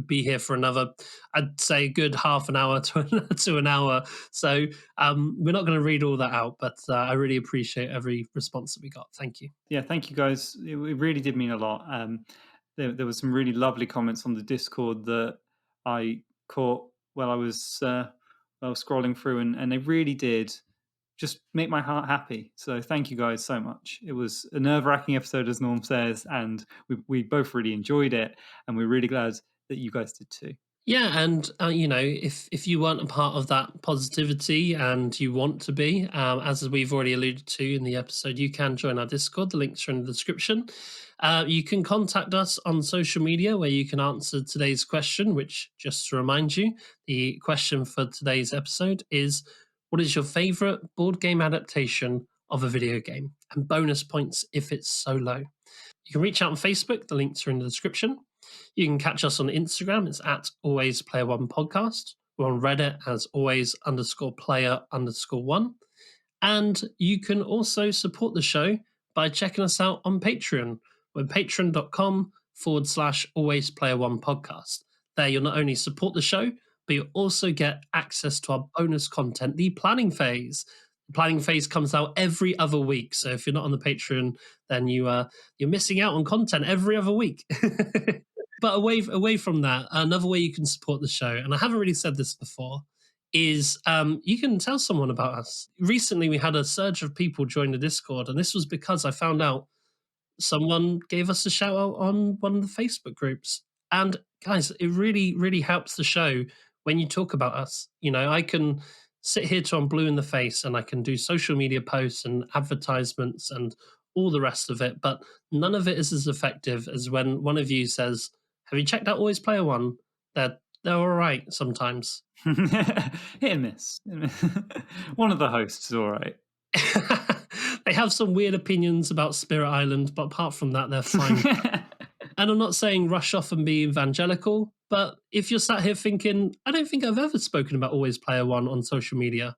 be here for another, I'd say, a good half an hour to an hour. So we're not going to read all that out, but I really appreciate every response that we got. Thank you. Yeah, thank you guys. It really did mean a lot. There was some really lovely comments on the Discord that I caught while I was scrolling through, and they really did just make my heart happy. So thank you guys so much. It was a nerve-wracking episode, as Norm says, and we both really enjoyed it, and we're really glad that you guys did too. Yeah, and if you weren't a part of that positivity and you want to be, as we've already alluded to in the episode, you can join our Discord. The links are in the description. You can contact us on social media where you can answer today's question, which, just to remind you, the question for today's episode is, what is your favorite board game adaptation of a video game? And bonus points if it's solo. You can reach out on Facebook. The links are in the description. You can catch us on Instagram. It's at alwaysplayer1podcast. We're on Reddit as always_player_1. And you can also support the show by checking us out on Patreon. We're patreon.com/alwaysplayer1podcast. There you'll not only support the show, but you also get access to our bonus content, the planning phase. The planning phase comes out every other week. So if you're not on the Patreon, then you're missing out on content every other week. But away from that, another way you can support the show, and I haven't really said this before, is you can tell someone about us. Recently, we had a surge of people join the Discord, and this was because I found out someone gave us a shout out on one of the Facebook groups. And guys, it really, really helps the show when you talk about us. I can sit here till I'm blue in the face and I can do social media posts and advertisements and all the rest of it, but none of it is as effective as when one of you says, have you checked out Always Player One? They're all right sometimes. Hit and miss. One of the hosts is all right. They have some weird opinions about Spirit Island, but apart from that, they're fine. And I'm not saying rush off and be evangelical, but if you're sat here thinking, I don't think I've ever spoken about Always Player One on social media,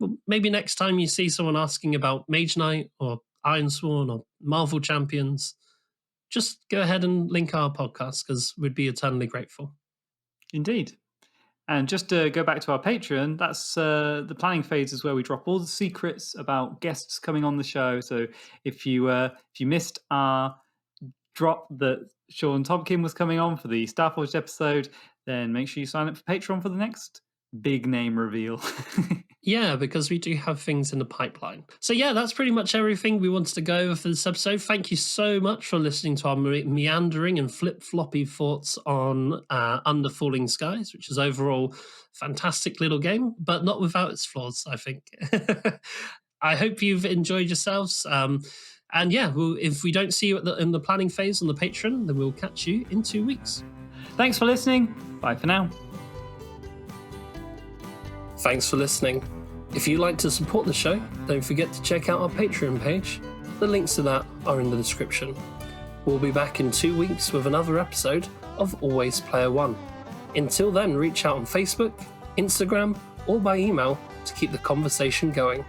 well, maybe next time you see someone asking about Mage Knight or Iron Sworn or Marvel Champions, just go ahead and link our podcast because we'd be eternally grateful. Indeed. And just to go back to our Patreon, that's the planning phase is where we drop all the secrets about guests coming on the show. So if you missed our drop that Sean Tompkin was coming on for the Starforged episode, then make sure you sign up for Patreon for the next big name reveal. Yeah, because we do have things in the pipeline. So yeah, that's pretty much everything we wanted to go over for this episode. Thank you so much for listening to our meandering and flip-floppy thoughts on Under Falling Skies, which is overall a fantastic little game, but not without its flaws, I think. I hope you've enjoyed yourselves. And yeah, if we don't see you in the planning phase on the Patreon, then we'll catch you in 2 weeks. Thanks for listening. Bye for now. Thanks for listening. If you'd like to support the show, don't forget to check out our Patreon page. The links to that are in the description. We'll be back in 2 weeks with another episode of Always Player One. Until then, reach out on Facebook, Instagram, or by email to keep the conversation going.